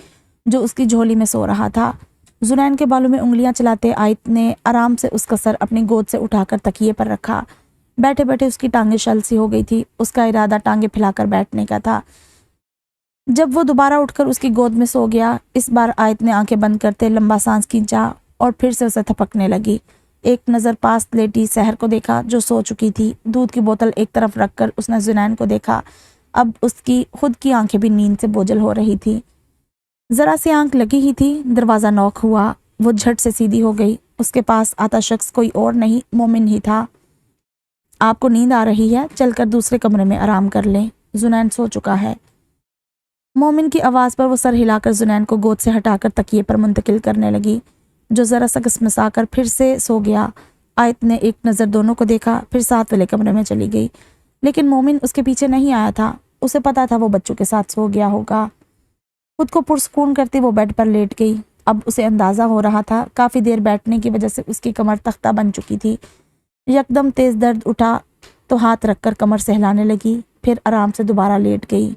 جو اس کی جھولی میں سو رہا تھا۔ زنین کے بالوں میں انگلیاں چلاتے عائد نے آرام سے اس کا سر اپنی گود سے اٹھا کر تکیے پر رکھا۔ بیٹھے بیٹھے اس کی ٹانگیں شل سی ہو گئی تھی، اس کا ارادہ ٹانگیں پھیلا کر بیٹھنے کا تھا۔ جب وہ دوبارہ اٹھ کر اس کی گود میں سو گیا، اس بار عائد نے آنکھیں بند کرتے لمبا سانس کھینچا اور پھر سے اسے تھپکنے لگی۔ ایک نظر پاس لیٹی سحر کو دیکھا جو سو چکی تھی۔ دودھ کی بوتل ایک طرف رکھ کر اس نے زنین کو دیکھا۔ اب اس کی خود کی آنکھیں بھی نیند سے بوجھل ہو رہی تھی۔ ذرا سی آنکھ لگی ہی تھی، دروازہ نوک ہوا۔ وہ جھٹ سے سیدھی ہو گئی۔ اس کے پاس آتا شخص کوئی اور نہیں، مومن ہی تھا۔ آپ کو نیند آ رہی ہے، چل کر دوسرے کمرے میں آرام کر لیں، زنین سو چکا ہے۔ مومن کی آواز پر وہ سر ہلا کر زنین کو گود سے ہٹا کر تکیے پر منتقل کرنے لگی، جو ذرا سا گسمسا کر پھر سے سو گیا۔ عائد نے ایک نظر دونوں کو دیکھا، پھر ساتھ والے کمرے میں چلی گئی، لیکن مومن اس کے پیچھے نہیں آیا تھا۔ اسے پتا تھا وہ بچوں کے ساتھ سو گیا ہوگا۔ خود کو پرسکون کرتی وہ بیڈ پر لیٹ گئی۔ اب اسے اندازہ ہو رہا تھا کافی دیر بیٹھنے کی وجہ سے اس کی کمر تختہ بن چکی تھی۔ یکدم تیز درد اٹھا تو ہاتھ رکھ کر کمر سہلانے لگی، پھر آرام سے دوبارہ لیٹ گئی۔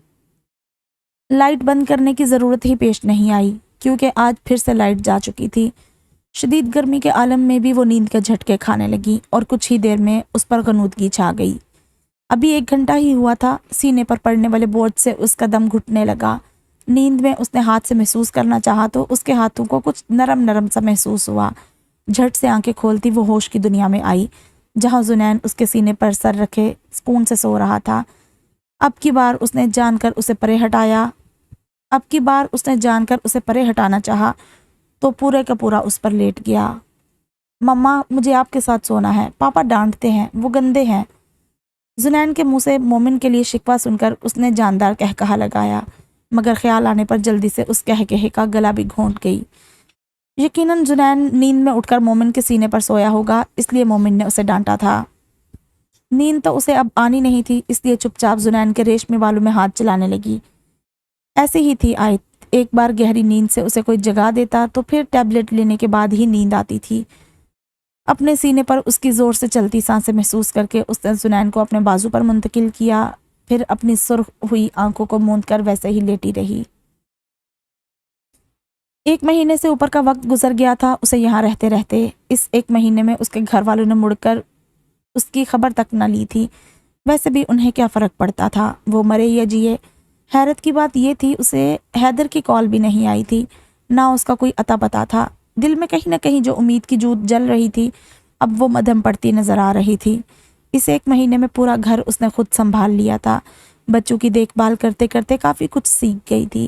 لائٹ بند کرنے کی ضرورت ہی پیش نہیں آئی کیونکہ آج پھر سے لائٹ جا چکی تھی۔ شدید گرمی کے عالم میں بھی وہ نیند کے جھٹکے کھانے لگی اور کچھ ہی دیر میں اس پر غنودگی چھا گئی۔ ابھی 1 گھنٹہ ہی ہوا تھا، سینے پر پڑنے والے بوجھ سے اس کا دم گھٹنے لگا۔ نیند میں اس نے ہاتھ سے محسوس کرنا چاہا تو اس کے ہاتھوں کو کچھ نرم نرم سا محسوس ہوا۔ جھٹ سے آنکھیں کھولتی وہ ہوش کی دنیا میں آئی، جہاں زنین اس کے سینے پر سر رکھے سکون سے سو رہا تھا۔ اب کی بار اس نے جان کر اسے پرے ہٹانا چاہا تو پورے کا پورا اس پر لیٹ گیا۔ مما مجھے آپ کے ساتھ سونا ہے، پاپا ڈانٹتے ہیں، وہ گندے ہیں۔ زنین کے منہ سے مومن کے لیے شکوہ سن کر اس نے جاندار قہقہا لگایا، مگر خیال آنے پر جلدی سے اس قہقہے کا گلا بھی گھونٹ گئی۔ یقیناً زنین نیند میں اٹھ کر مومن کے سینے پر سویا ہوگا، اس لیے مومن نے اسے ڈانٹا تھا۔ نیند تو اسے اب آنی نہیں تھی، اس لیے چپ چاپ زنین کے ریشمی بالوں میں ہاتھ چلانے لگی۔ ایسی ہی تھی عائد، ایک بار گہری نیند سے اسے کوئی جگا دیتا تو پھر ٹیبلٹ لینے کے بعد ہی نیند آتی تھی۔ اپنے سینے پر اس کی زور سے چلتی سانسیں محسوس کر کے اس نے زنین کو اپنے بازو پر منتقل کیا، پھر اپنی سرخ ہوئی آنکھوں کو موند کر ویسے ہی لیٹی رہی۔ 1 مہینے سے اوپر کا وقت گزر گیا تھا اسے یہاں رہتے رہتے۔ اس 1 مہینے میں اس کے گھر والوں نے مڑ کر اس کی خبر تک نہ لی تھی۔ ویسے بھی انہیں کیا فرق پڑتا تھا وہ مرے یا جیے۔ حیرت کی بات یہ تھی اسے حیدر کی کال بھی نہیں آئی تھی، نہ اس کا کوئی اتا پتا تھا۔ دل میں کہیں نہ کہیں جو امید کی جوت جل رہی تھی اب وہ مدھم پڑتی نظر آ رہی تھی۔ اس 1 مہینے میں پورا گھر اس نے خود سنبھال لیا تھا۔ بچوں کی دیکھ بھال کرتے کرتے کافی کچھ سیکھ گئی تھی۔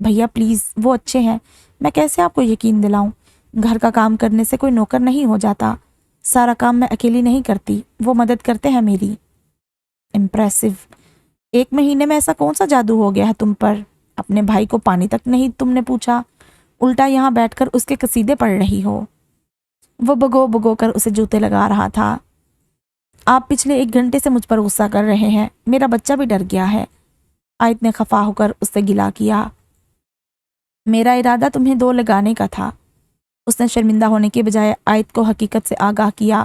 بھیا پلیز، وہ اچھے ہیں، میں کیسے آپ کو یقین دلاؤں؟ گھر کا کام کرنے سے کوئی نوکر نہیں ہو جاتا، سارا کام میں اکیلی نہیں کرتی، وہ مدد کرتے ہیں میری۔ امپریسو، 1 مہینے میں ایسا کون سا جادو ہو گیا ہے تم پر؟ اپنے بھائی کو پانی تک نہیں تم نے پوچھا، الٹا یہاں بیٹھ کر اس کے قصیدے پڑھ رہی ہو۔ وہ بگو بگو کر اسے جوتے لگا رہا تھا۔ آپ پچھلے 1 گھنٹے سے مجھ پر غصہ کر رہے ہیں، میرا بچہ بھی ڈر گیا ہے۔ آیت نے خفا ہو کر اس سے گلا کیا۔ میرا ارادہ تمہیں 2 لگانے کا تھا۔ اس نے شرمندہ ہونے کے بجائے آیت کو حقیقت سے آگاہ کیا۔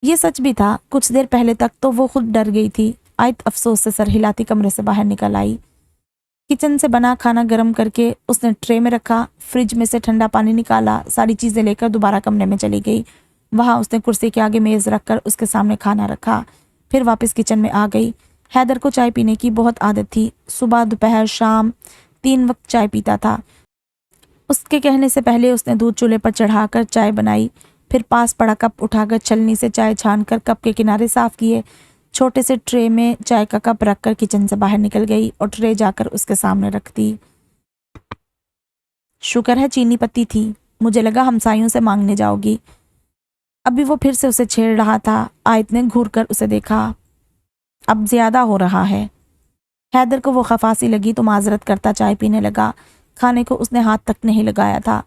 یہ سچ بھی تھا، کچھ دیر پہلے تک تو وہ خود ڈر گئی تھی۔ آیت افسوس سے سر ہلاتی کمرے سے باہر نکل آئی۔ کچن سے بنا کھانا گرم کر کے اس نے ٹرے میں رکھا، فریج میں سے ٹھنڈا پانی نکالا، ساری چیزیں لے کر دوبارہ کمرے میں چلی گئی۔ وہاں اس نے کرسی کے آگے میز رکھ کر اس کے سامنے کھانا رکھا، پھر واپس کچن میں آ گئی۔ حیدر کو چائے پینے کی بہت عادت تھی، صبح دوپہر شام 3 وقت چائے پیتا تھا۔ اس کے کہنے سے پہلے اس نے دودھ چولہے پر چڑھا کر چائے بنائی، پھر پاس پڑا کپ اٹھا کر چھلنی سے چائے چھان کر کپ کے کنارے صاف کیے، چھوٹے سے ٹرے میں چائے کا کپ رکھ کر کچن سے باہر نکل گئی اور ٹرے جا کر اس کے سامنے رکھ دی۔ شکر ہے چینی پتی تھی، مجھے لگا ہمسایوں سے مانگنے جاؤ گی۔ ابھی وہ پھر سے اسے چھیڑ رہا تھا۔ آیت نے گھور کر اسے دیکھا۔ اب زیادہ ہو رہا ہے۔ حیدر کو وہ خفاسی لگی تو معذرت کرتا چائے پینے لگا۔ کھانے کو اس نے ہاتھ تک نہیں لگایا تھا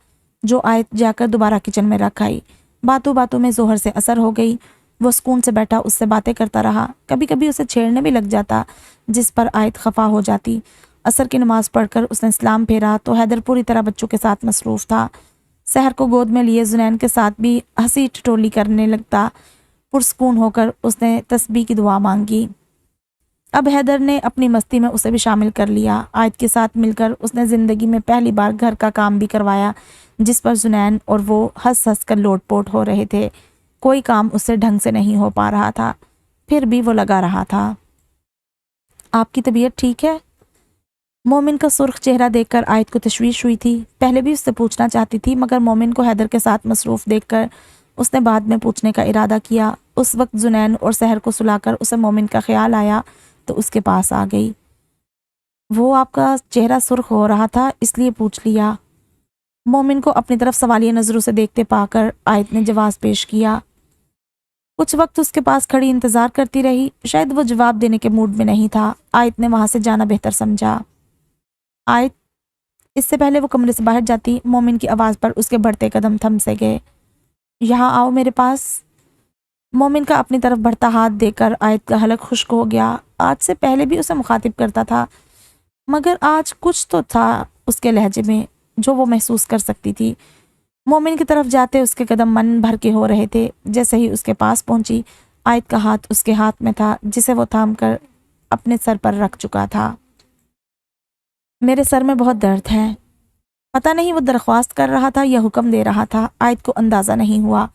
جو آیت جا کر دوبارہ کچن میں رکھ آئی۔ باتوں باتوں میں ظہر سے اثر ہو گئی۔ وہ سکون سے بیٹھا اس سے باتیں کرتا رہا، کبھی کبھی اسے چھیڑنے بھی لگ جاتا جس پر آیت خفا ہو جاتی۔ عصر کی نماز پڑھ کر اس نے سلام پھیرا تو حیدر پوری طرح بچوں کے ساتھ مصروف تھا۔ سحر کو گود میں لیے زنین کے ساتھ بھی ہنسی ٹھٹولی کرنے لگتا۔ پرسکون ہو کر اس نے تسبیح کی دعا مانگی۔ اب حیدر نے اپنی مستی میں اسے بھی شامل کر لیا۔ آیت کے ساتھ مل کر اس نے زندگی میں پہلی بار گھر کا کام بھی کروایا جس پر زنین اور وہ ہنس ہنس کر لوٹ پوٹ ہو رہے تھے۔ کوئی کام اس سے ڈھنگ سے نہیں ہو پا رہا تھا، پھر بھی وہ لگا رہا تھا۔ آپ کی طبیعت ٹھیک ہے؟ مومن کا سرخ چہرہ دیکھ کر آیت کو تشویش ہوئی تھی۔ پہلے بھی اس سے پوچھنا چاہتی تھی مگر مومن کو حیدر کے ساتھ مصروف دیکھ کر اس نے بعد میں پوچھنے کا ارادہ کیا۔ اس وقت زنین اور سحر کو سلا کر اسے مومن کا خیال آیا تو اس کے پاس آ گئی۔ وہ آپ کا چہرہ سرخ ہو رہا تھا اس لیے پوچھ لیا۔ مومن کو اپنی طرف سوالیہ نظروں سے دیکھتے پا کر آیت نے جواز پیش کیا۔ کچھ وقت اس کے پاس کھڑی انتظار کرتی رہی، شاید وہ جواب دینے کے موڈ میں نہیں تھا۔ آیت نے وہاں سے جانا بہتر سمجھا۔ آیت، اس سے پہلے وہ کمرے سے باہر جاتی مومن کی آواز پر اس کے بڑھتے قدم تھم سے گئے۔ یہاں آؤ میرے پاس۔ مومن کا اپنی طرف بڑھتا ہاتھ دے کر آیت کا حلق خشک ہو گیا۔ آج سے پہلے بھی اسے مخاطب کرتا تھا مگر آج کچھ تو تھا اس کے لہجے میں جو وہ محسوس کر سکتی تھی۔ مومن کی طرف جاتے اس کے قدم من بھر کے ہو رہے تھے۔ جیسے ہی اس کے پاس پہنچی، آیت کا ہاتھ اس کے ہاتھ میں تھا جسے وہ تھام کر اپنے سر پر رکھ چکا تھا۔ میرے سر میں بہت درد ہے۔ پتہ نہیں وہ درخواست کر رہا تھا یا حکم دے رہا تھا، آیت کو اندازہ نہیں ہوا۔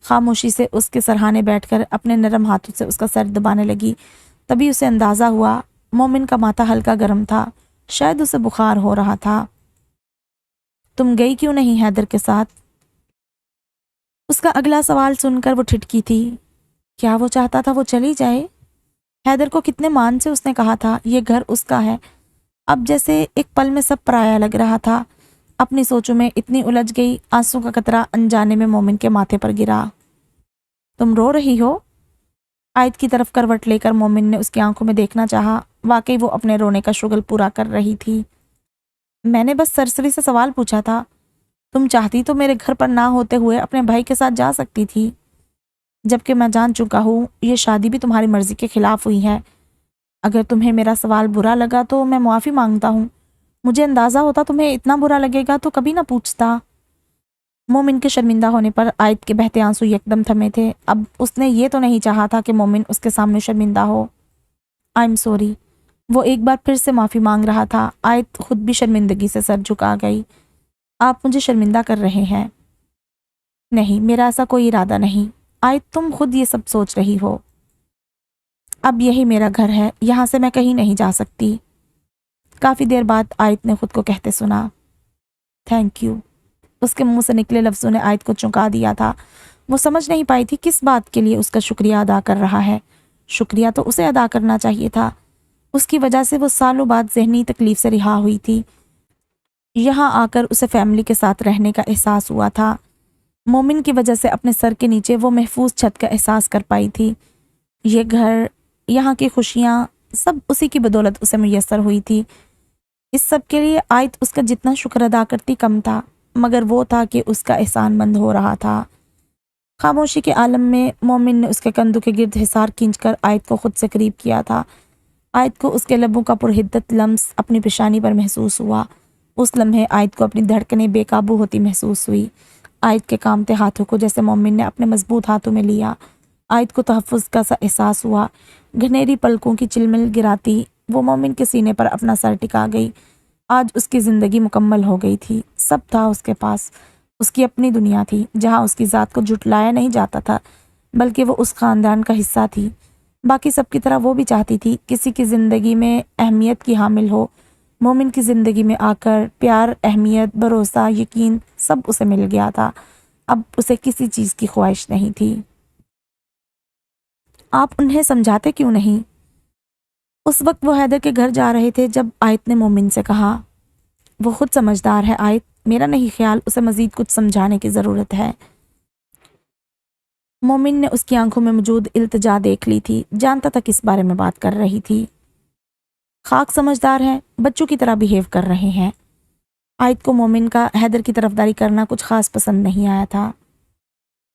خاموشی سے اس کے سرہانے بیٹھ کر اپنے نرم ہاتھوں سے اس کا سر دبانے لگی۔ تبھی اسے اندازہ ہوا مومن کا ماتھا ہلکا گرم تھا، شاید اسے بخار ہو رہا تھا۔ تم گئی کیوں نہیں حیدر کے ساتھ؟ اس کا اگلا سوال سن کر وہ ٹھٹکی تھی۔ کیا وہ چاہتا تھا وہ چلی جائے؟ حیدر کو کتنے مان سے اس نے کہا تھا یہ گھر اس کا ہے۔ اب جیسے ایک پل میں سب پرایا لگ رہا تھا۔ اپنی سوچوں میں اتنی الجھ گئی، آنسوں کا قطرہ انجانے میں مومن کے ماتھے پر گرا۔ تم رو رہی ہو؟ آیت کی طرف کروٹ لے کر مومن نے اس کی آنکھوں میں دیکھنا چاہا۔ واقعی وہ اپنے رونے کا شغل پورا کر رہی تھی۔ میں نے بس سرسری سے سوال پوچھا تھا، تم چاہتی تو میرے گھر پر نہ ہوتے ہوئے اپنے بھائی کے ساتھ جا سکتی تھی، جبکہ میں جان چکا ہوں یہ شادی بھی تمہاری مرضی کے خلاف ہوئی ہے۔ اگر تمہیں میرا سوال برا لگا تو میں معافی مانگتا ہوں، مجھے اندازہ ہوتا تمہیں اتنا برا لگے گا تو کبھی نہ پوچھتا۔ مومن کے شرمندہ ہونے پر آیت کے بہتے آنسو یکدم تھمے تھے۔ اب اس نے یہ تو نہیں چاہا تھا کہ مومن اس کے سامنے شرمندہ ہو۔ آئی ایم سوری، وہ ایک بار پھر سے معافی مانگ رہا تھا۔ آیت خود بھی شرمندگی سے سر جھکا گئی۔ آپ مجھے شرمندہ کر رہے ہیں۔ نہیں، میرا ایسا کوئی ارادہ نہیں۔ آیت تم خود یہ سب سوچ رہی ہو۔ اب یہی میرا گھر ہے، یہاں سے میں کہیں نہیں جا سکتی۔ کافی دیر بعد آیت نے خود کو کہتے سنا، تھینک یو۔ اس کے منہ سے نکلے لفظوں نے آیت کو چونکا دیا تھا۔ وہ سمجھ نہیں پائی تھی کس بات کے لیے اس کا شکریہ ادا کر رہا ہے۔ شکریہ تو اسے ادا کرنا چاہیے تھا، اس کی وجہ سے وہ سالوں بعد ذہنی تکلیف سے رہا ہوئی تھی۔ یہاں آ کر اسے فیملی کے ساتھ رہنے کا احساس ہوا تھا۔ مومن کی وجہ سے اپنے سر کے نیچے وہ محفوظ چھت کا احساس کر پائی تھی۔ یہ گھر، یہاں کی خوشیاں، سب اسی کی بدولت اسے میسر ہوئی تھی۔ اس سب کے لیے آیت اس کا جتنا شکر ادا کرتی کم تھا، مگر وہ تھا کہ اس کا احسان مند ہو رہا تھا۔ خاموشی کے عالم میں مومن نے اس کے کندھوں کے گرد حصار کھینچ کر آیت کو خود سے قریب کیا تھا۔ آیت کو اس کے لبوں کا پرحدت لمس اپنی پیشانی پر محسوس ہوا۔ اس لمحے آیت کو اپنی دھڑکنیں بے قابو ہوتی محسوس ہوئی۔ آیت کے کامتے ہاتھوں کو جیسے مومن نے اپنے مضبوط ہاتھوں میں لیا۔ آیت کو تحفظ کا سا احساس ہوا۔ گھنیری پلکوں کی چلمل گراتی وہ مومن کے سینے پر اپنا سر ٹکا گئی۔ آج اس کی زندگی مکمل ہو گئی تھی۔ سب تھا اس کے پاس۔ اس کی اپنی دنیا تھی جہاں اس کی ذات کو جھٹلایا نہیں جاتا تھا، بلکہ وہ اس خاندان کا حصہ تھی۔ باقی سب کی طرح وہ بھی چاہتی تھی کسی کی زندگی میں اہمیت کی حامل ہو۔ مومن کی زندگی میں آ کر پیار، اہمیت، بھروسہ، یقین سب اسے مل گیا تھا۔ اب اسے کسی چیز کی خواہش نہیں تھی۔ آپ انہیں سمجھاتے کیوں نہیں؟ اس وقت وہ حیدر کے گھر جا رہے تھے جب آیت نے مومن سے کہا۔ وہ خود سمجھدار ہے آیت، میرا نہیں خیال اسے مزید کچھ سمجھانے کی ضرورت ہے۔ مومن نے اس کی آنکھوں میں موجود التجا دیکھ لی تھی، جانتا تھا کس بارے میں بات کر رہی تھی۔ خاک سمجھدار ہیں، بچوں کی طرح بیہیو کر رہے ہیں۔ آیت کو مومن کا حیدر کی طرفداری کرنا کچھ خاص پسند نہیں آیا تھا۔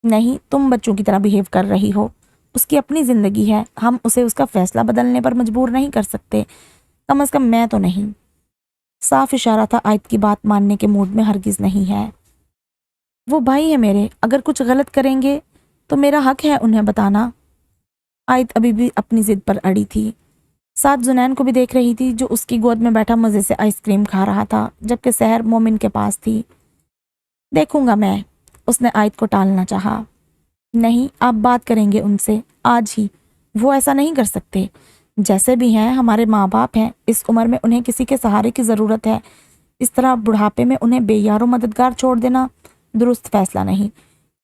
نہیں، تم بچوں کی طرح بیہیو کر رہی ہو۔ اس کی اپنی زندگی ہے، ہم اسے اس کا فیصلہ بدلنے پر مجبور نہیں کر سکتے، کم از کم میں تو نہیں۔ صاف اشارہ تھا آیت کی بات ماننے کے موڈ میں ہرگز نہیں ہے۔ وہ بھائی ہیں میرے، اگر کچھ غلط کریں گے تو میرا حق ہے انہیں بتانا۔ آیت ابھی بھی اپنی ضد پر اڑی تھی۔ ساتھ زنین کو بھی دیکھ رہی تھی جو اس کی گود میں بیٹھا مزے سے آئس کریم کھا رہا تھا، جبکہ سحر مومن کے پاس تھی۔ دیکھوں گا میں، اس نے آیت کو ٹالنا چاہا۔ نہیں، آپ بات کریں گے ان سے آج ہی، وہ ایسا نہیں کر سکتے۔ جیسے بھی ہیں ہمارے ماں باپ ہیں، اس عمر میں انہیں کسی کے سہارے کی ضرورت ہے۔ اس طرح بڑھاپے میں انہیں بے یار و مددگار چھوڑ دینا درست فیصلہ نہیں۔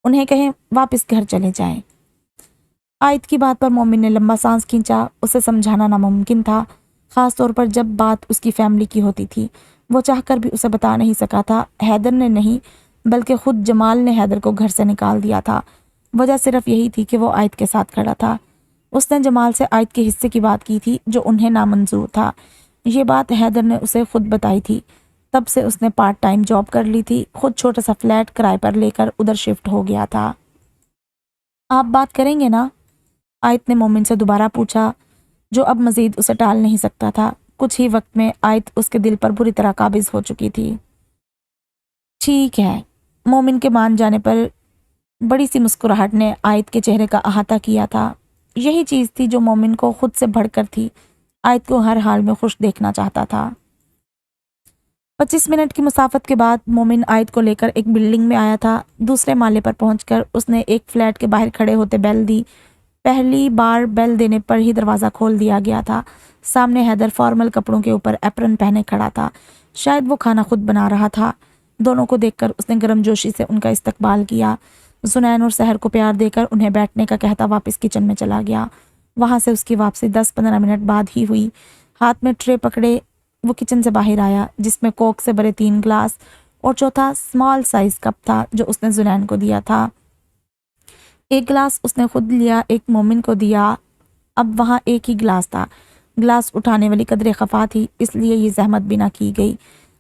انہیں کہیں واپس گھر چلے جائیں۔ آیت کی بات پر مومن نے لمبا سانس کھینچا۔ اسے سمجھانا ناممکن تھا، خاص طور پر جب بات اس کی فیملی کی ہوتی تھی۔ وہ چاہ کر بھی اسے بتا نہیں سکا تھا۔ حیدر نے نہیں، بلکہ خود جمال نے حیدر کو گھر سے نکال دیا تھا۔ وجہ صرف یہی تھی کہ وہ آیت کے ساتھ کھڑا تھا۔ اس نے جمال سے آیت کے حصے کی بات کی تھی جو انہیں نامنظور تھا۔ یہ بات حیدر نے اسے خود بتائی تھی۔ تب سے اس نے پارٹ ٹائم جاب کر لی تھی، خود چھوٹا سا فلیٹ کرائے پر لے کر ادھر شفٹ ہو گیا تھا۔ آپ بات کریں گے نا؟ آیت نے مومن سے دوبارہ پوچھا، جو اب مزید اسے ٹال نہیں سکتا تھا۔ کچھ ہی وقت میں آیت اس کے دل پر بری طرح قابض ہو چکی تھی۔ ٹھیک ہے، مومن کے مان جانے پر بڑی سی مسکراہٹ نے آیت کے چہرے کا احاطہ کیا تھا۔ یہی چیز تھی جو مومن کو خود سے بڑھ کر تھی۔ آیت کو ہر حال میں خوش دیکھنا چاہتا تھا۔ 25 منٹ کی مسافت کے بعد مومن آیت کو لے کر ایک بلڈنگ میں آیا تھا۔ دوسرے مالے پر پہنچ کر اس نے ایک فلیٹ کے باہر کھڑے ہوتے بیل دی۔ پہلی بار بیل دینے پر ہی دروازہ کھول دیا گیا تھا۔ سامنے حیدر فارمل کپڑوں کے اوپر ایپرن پہنے کھڑا تھا۔ شاید وہ کھانا خود بنا رہا تھا۔ دونوں کو دیکھ کر اس نے گرم جوشی سے ان کا استقبال کیا۔ زنین اور سحر کو پیار دے کر انہیں بیٹھنے کا کہتا واپس کچن میں چلا گیا۔ وہاں سے اس کی واپسی 10-15 منٹ بعد ہی ہوئی۔ ہاتھ میں ٹرے پکڑے وہ کچن سے باہر آیا، جس میں کوک سے بھرے 3 گلاس اور چوتھا سمال سائز کپ تھا جو اس نے زنین کو دیا تھا۔ ایک گلاس اس نے خود لیا، ایک مومن کو دیا۔ اب وہاں ایک ہی گلاس تھا۔ گلاس اٹھانے والی قدرے خفا تھی، اس لیے یہ زحمت بھی نہ کی گئی۔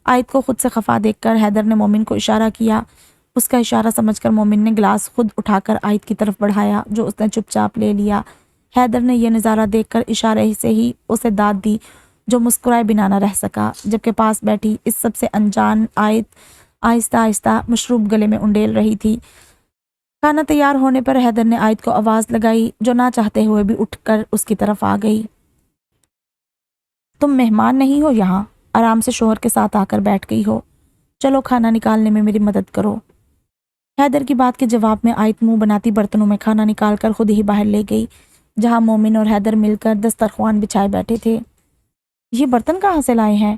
آیت کو خود سے خفا دیکھ کر حیدر نے مومن کو اشارہ کیا۔ اس کا اشارہ سمجھ کر مومن نے گلاس خود اٹھا کر آیت کی طرف بڑھایا، جو اس نے چپ چاپ لے لیا۔ حیدر نے یہ نظارہ دیکھ کر اشارے سے ہی اسے داد دی، جو مسکرائے بنا نہ رہ سکا، جبکہ پاس بیٹھی اس سب سے انجان آیت آہستہ آہستہ مشروب گلے میں انڈیل رہی تھی۔ کھانا تیار ہونے پر حیدر نے آیت کو آواز لگائی، جو نہ چاہتے ہوئے بھی اٹھ کر اس کی طرف آ گئی۔ تم مہمان نہیں ہو یہاں، آرام سے شوہر کے ساتھ آ کر بیٹھ گئی ہو، چلو کھانا نکالنے میں میری مدد کرو۔ حیدر کی بات کے جواب میں آیت منہ بناتی برتنوں میں کھانا نکال کر خود ہی باہر لے گئی، جہاں مومن اور حیدر مل کر دسترخوان بچھائے بیٹھے تھے۔ یہ برتن کہاں سے لائے ہیں؟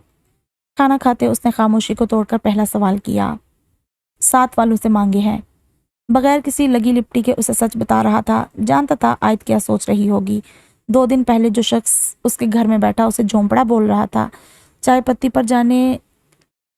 کھانا کھاتے اس نے خاموشی کو توڑ کر پہلا سوال کیا۔ ساتھ والوں سے مانگے ہیں۔ بغیر کسی لگی لپٹی کے اسے سچ بتا رہا تھا۔ جانتا تھا آیت کیا سوچ رہی ہوگی۔ 2 دن پہلے جو شخص اس کے گھر میں بیٹھا اسے جھونپڑا بول رہا تھا، چائے پتی پر جانے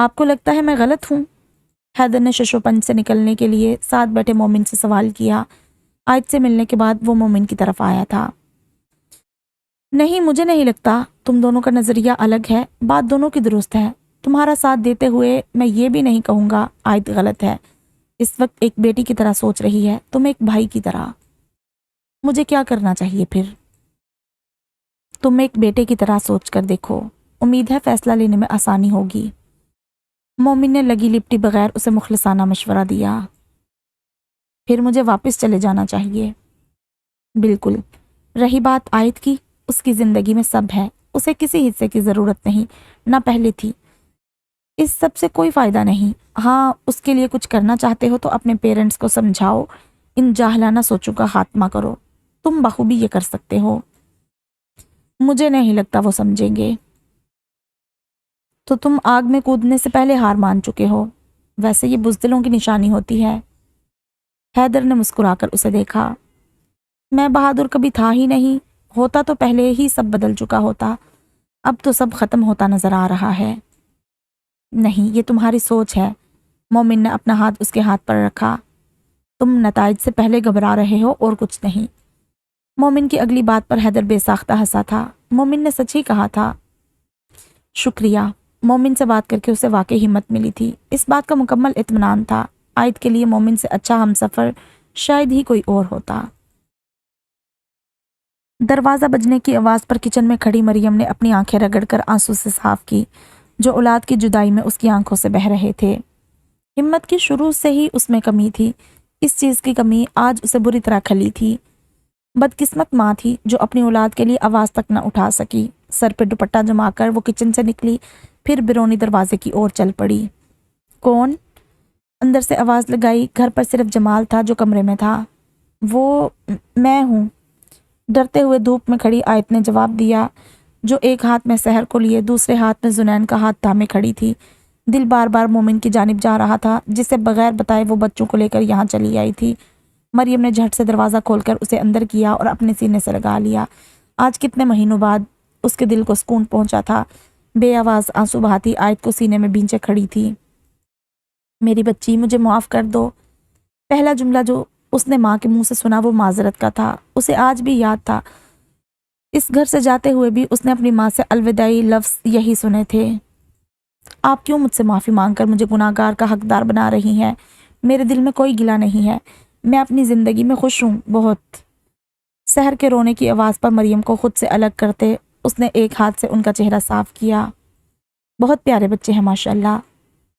آپ کو لگتا ہے میں غلط ہوں؟ حیدر نے ششوپنج سے نکلنے کے لیے ساتھ بیٹھے مومن سے سوال کیا۔ آیت سے ملنے کے بعد وہ مومن کی طرف آیا تھا۔ نہیں، مجھے نہیں لگتا، تم دونوں کا نظریہ الگ ہے، بات دونوں کی درست ہے۔ تمہارا ساتھ دیتے ہوئے میں یہ بھی نہیں کہوں گا آیت غلط ہے، اس وقت ایک بیٹی کی طرح سوچ رہی ہے، تم ایک بھائی کی طرح۔ مجھے کیا کرنا چاہیے پھر؟ تم ایک بیٹے کی طرح سوچ کر دیکھو، امید ہے فیصلہ لینے میں آسانی ہوگی۔ مومن نے لگی لپٹی بغیر اسے مخلصانہ مشورہ دیا۔ پھر مجھے واپس چلے جانا چاہیے۔ بالکل۔ رہی بات آیت کی، اس کی زندگی میں سب ہے، اسے کسی حصے کی ضرورت نہیں، نہ پہلے تھی۔ اس سب سے کوئی فائدہ نہیں۔ ہاں، اس کے لیے کچھ کرنا چاہتے ہو تو اپنے پیرنٹس کو سمجھاؤ، ان جاہلانہ سوچوں کا خاتمہ کرو۔ تم بخوبی یہ کر سکتے ہو۔ مجھے نہیں لگتا وہ سمجھیں گے۔ تو تم آگ میں کودنے سے پہلے ہار مان چکے ہو۔ ویسے یہ بزدلوں کی نشانی ہوتی ہے۔ حیدر نے مسکرا کر اسے دیکھا۔ میں بہادر کبھی تھا ہی نہیں، ہوتا تو پہلے ہی سب بدل چکا ہوتا، اب تو سب ختم ہوتا نظر آ رہا ہے۔ نہیں، یہ تمہاری سوچ ہے۔ مومن نے اپنا ہاتھ اس کے ہاتھ پر رکھا۔ تم نتائج سے پہلے گھبرا رہے ہو اور کچھ نہیں۔ مومن کی اگلی بات پر حیدر بے ساختہ ہنسا تھا۔ مومن نے سچ ہی کہا تھا۔ شکریہ۔ مومن سے بات کر کے اسے واقعی ہمت ملی تھی، اس بات کا مکمل اطمینان تھا۔ آیت کے لیے مومن سے اچھا ہمسفر شاید ہی کوئی اور ہوتا۔ دروازہ بجنے کی آواز پر کچن میں کھڑی مریم نے اپنی آنکھیں رگڑ کر آنسو سے صاف کی، جو اولاد کی جدائی میں اس کی آنکھوں سے بہہ رہے تھے۔ ہمت کی شروع سے ہی اس میں کمی تھی، اس چیز کی کمی آج اسے بری طرح کھلی تھی۔ بدقسمت ماں تھی جو اپنی اولاد کے لیے آواز تک نہ اٹھا سکی۔ سر پہ دوپٹہ جما کر وہ کچن سے نکلی، پھر بیرونی دروازے کی اور چل پڑی۔ کون؟ اندر سے آواز لگائی۔ گھر پر صرف جمال تھا جو کمرے میں تھا۔ وہ میں ہوں، ڈرتے ہوئے دھوپ میں کھڑی آیت نے جواب دیا، جو ایک ہاتھ میں سحر کو لیے دوسرے ہاتھ میں زنین کا ہاتھ تھامے کھڑی تھی۔ دل بار بار مومن کی جانب جا رہا تھا، جسے بغیر بتائے وہ بچوں کو لے کر یہاں چلی آئی تھی۔ مریم نے جھٹ سے دروازہ کھول کر اسے اندر کیا اور اپنے سینے سے لگا لیا۔ آج کتنے مہینوں بعد اس کے دل کو سکون پہنچا تھا۔ بے آواز آنسو بہاتی آیت کو سینے میں بھینچے کھڑی تھی۔ میری بچی، مجھے معاف کر دو۔ پہلا جملہ جو اس نے ماں کے منہ سے سنا وہ معذرت کا تھا۔ اسے آج بھی یاد تھا، اس گھر سے جاتے ہوئے بھی اس نے اپنی ماں سے الوداعی لفظ یہی سنے تھے۔ آپ کیوں مجھ سے معافی مانگ کر مجھے گناہگار کا حقدار بنا رہی ہیں؟ میرے دل میں کوئی گلہ نہیں ہے، میں اپنی زندگی میں خوش ہوں، بہت۔ سحر کے رونے کی آواز پر مریم کو خود سے الگ کرتے اس نے ایک ہاتھ سے ان کا چہرہ صاف کیا۔ بہت پیارے بچے ہیں ماشاءاللہ۔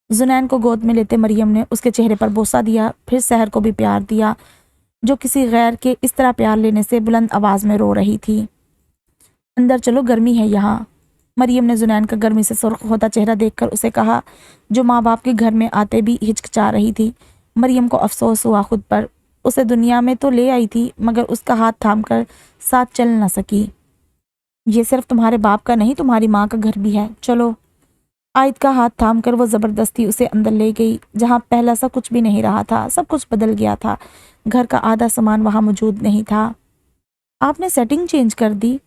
زنین کو گود میں لیتے مریم نے اس کے چہرے پر بوسہ دیا، پھر سحر کو بھی پیار دیا، جو کسی غیر کے اس طرح پیار لینے سے بلند آواز میں رو رہی تھی۔ اندر چلو، گرمی ہے یہاں۔ مریم نے زنین کا گرمی سے سرخ ہوتا چہرہ دیکھ کر اسے کہا، جو ماں باپ کے گھر میں آتے بھی ہچکچا رہی تھی۔ مریم کو افسوس ہوا خود پر، اسے دنیا میں تو لے آئی تھی مگر اس کا ہاتھ تھام کر ساتھ چل نہ سکی۔ یہ صرف تمہارے باپ کا نہیں، تمہاری ماں کا گھر بھی ہے، چلو۔ آیت کا ہاتھ تھام کر وہ زبردستی اسے اندر لے گئی، جہاں پہلا سا کچھ بھی نہیں رہا تھا، سب کچھ بدل گیا تھا۔ گھر کا آدھا سامان وہاں موجود نہیں تھا۔ آپ نے سیٹنگ چینج کر دی؟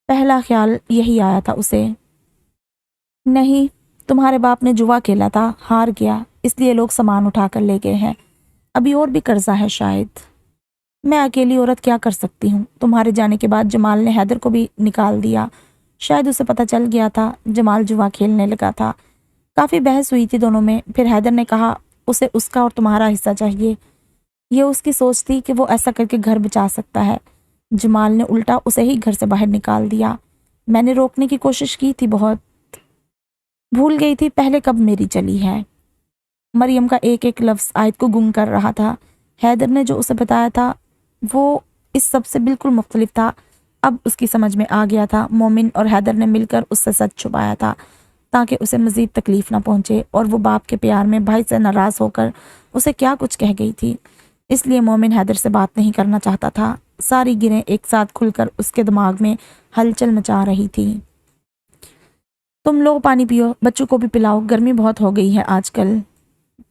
پہلا خیال یہی آیا تھا اسے۔ نہیں، تمہارے باپ نے جوا کھیلا تھا، ہار گیا، اس لیے لوگ سامان اٹھا کر لے گئے ہیں۔ ابھی اور بھی قرضہ ہے شاید۔ میں اکیلی عورت کیا کر سکتی ہوں؟ تمہارے جانے کے بعد جمال نے حیدر کو بھی نکال دیا، شاید اسے پتہ چل گیا تھا جمال جوا کھیلنے لگا تھا۔ کافی بحث ہوئی تھی دونوں میں، پھر حیدر نے کہا اسے اس کا اور تمہارا حصہ چاہیے۔ یہ اس کی سوچ تھی کہ وہ ایسا کر کے گھر بچا سکتا ہے۔ جمال نے الٹا اسے ہی گھر سے باہر نکال دیا۔ میں نے روکنے کی کوشش کی تھی بہت، بھول گئی تھی پہلے کب میری چلی ہے۔ مریم کا ایک ایک لفظ آیت کو گنگ کر رہا تھا۔ حیدر نے جو اسے بتایا تھا وہ اس سب سے بالکل مختلف تھا۔ اب اس کی سمجھ میں آ گیا تھا، مومن اور حیدر نے مل کر اس سے سچ چھپایا تھا تاکہ اسے مزید تکلیف نہ پہنچے، اور وہ باپ کے پیار میں بھائی سے ناراض ہو کر اسے کیا کچھ کہہ گئی تھی۔ اس لیے مومن حیدر سے بات نہیں کرنا چاہتا تھا۔ ساری گرہیں ایک ساتھ کھل کر اس کے دماغ میں ہلچل مچا رہی تھی۔ تم لوگ پانی پیو، بچوں کو بھی پلاؤ، گرمی بہت ہو گئی ہے آج کل۔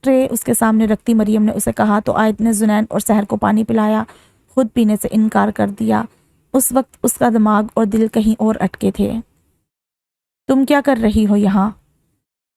ٹرے اس کے سامنے رکھتی مریم نے اسے کہا تو آیت نے زنین اور سحر کو پانی پلایا، خود پینے سے انکار کر دیا۔ اس وقت اس کا دماغ اور دل کہیں اور اٹکے تھے۔ تم کیا کر رہی ہو یہاں؟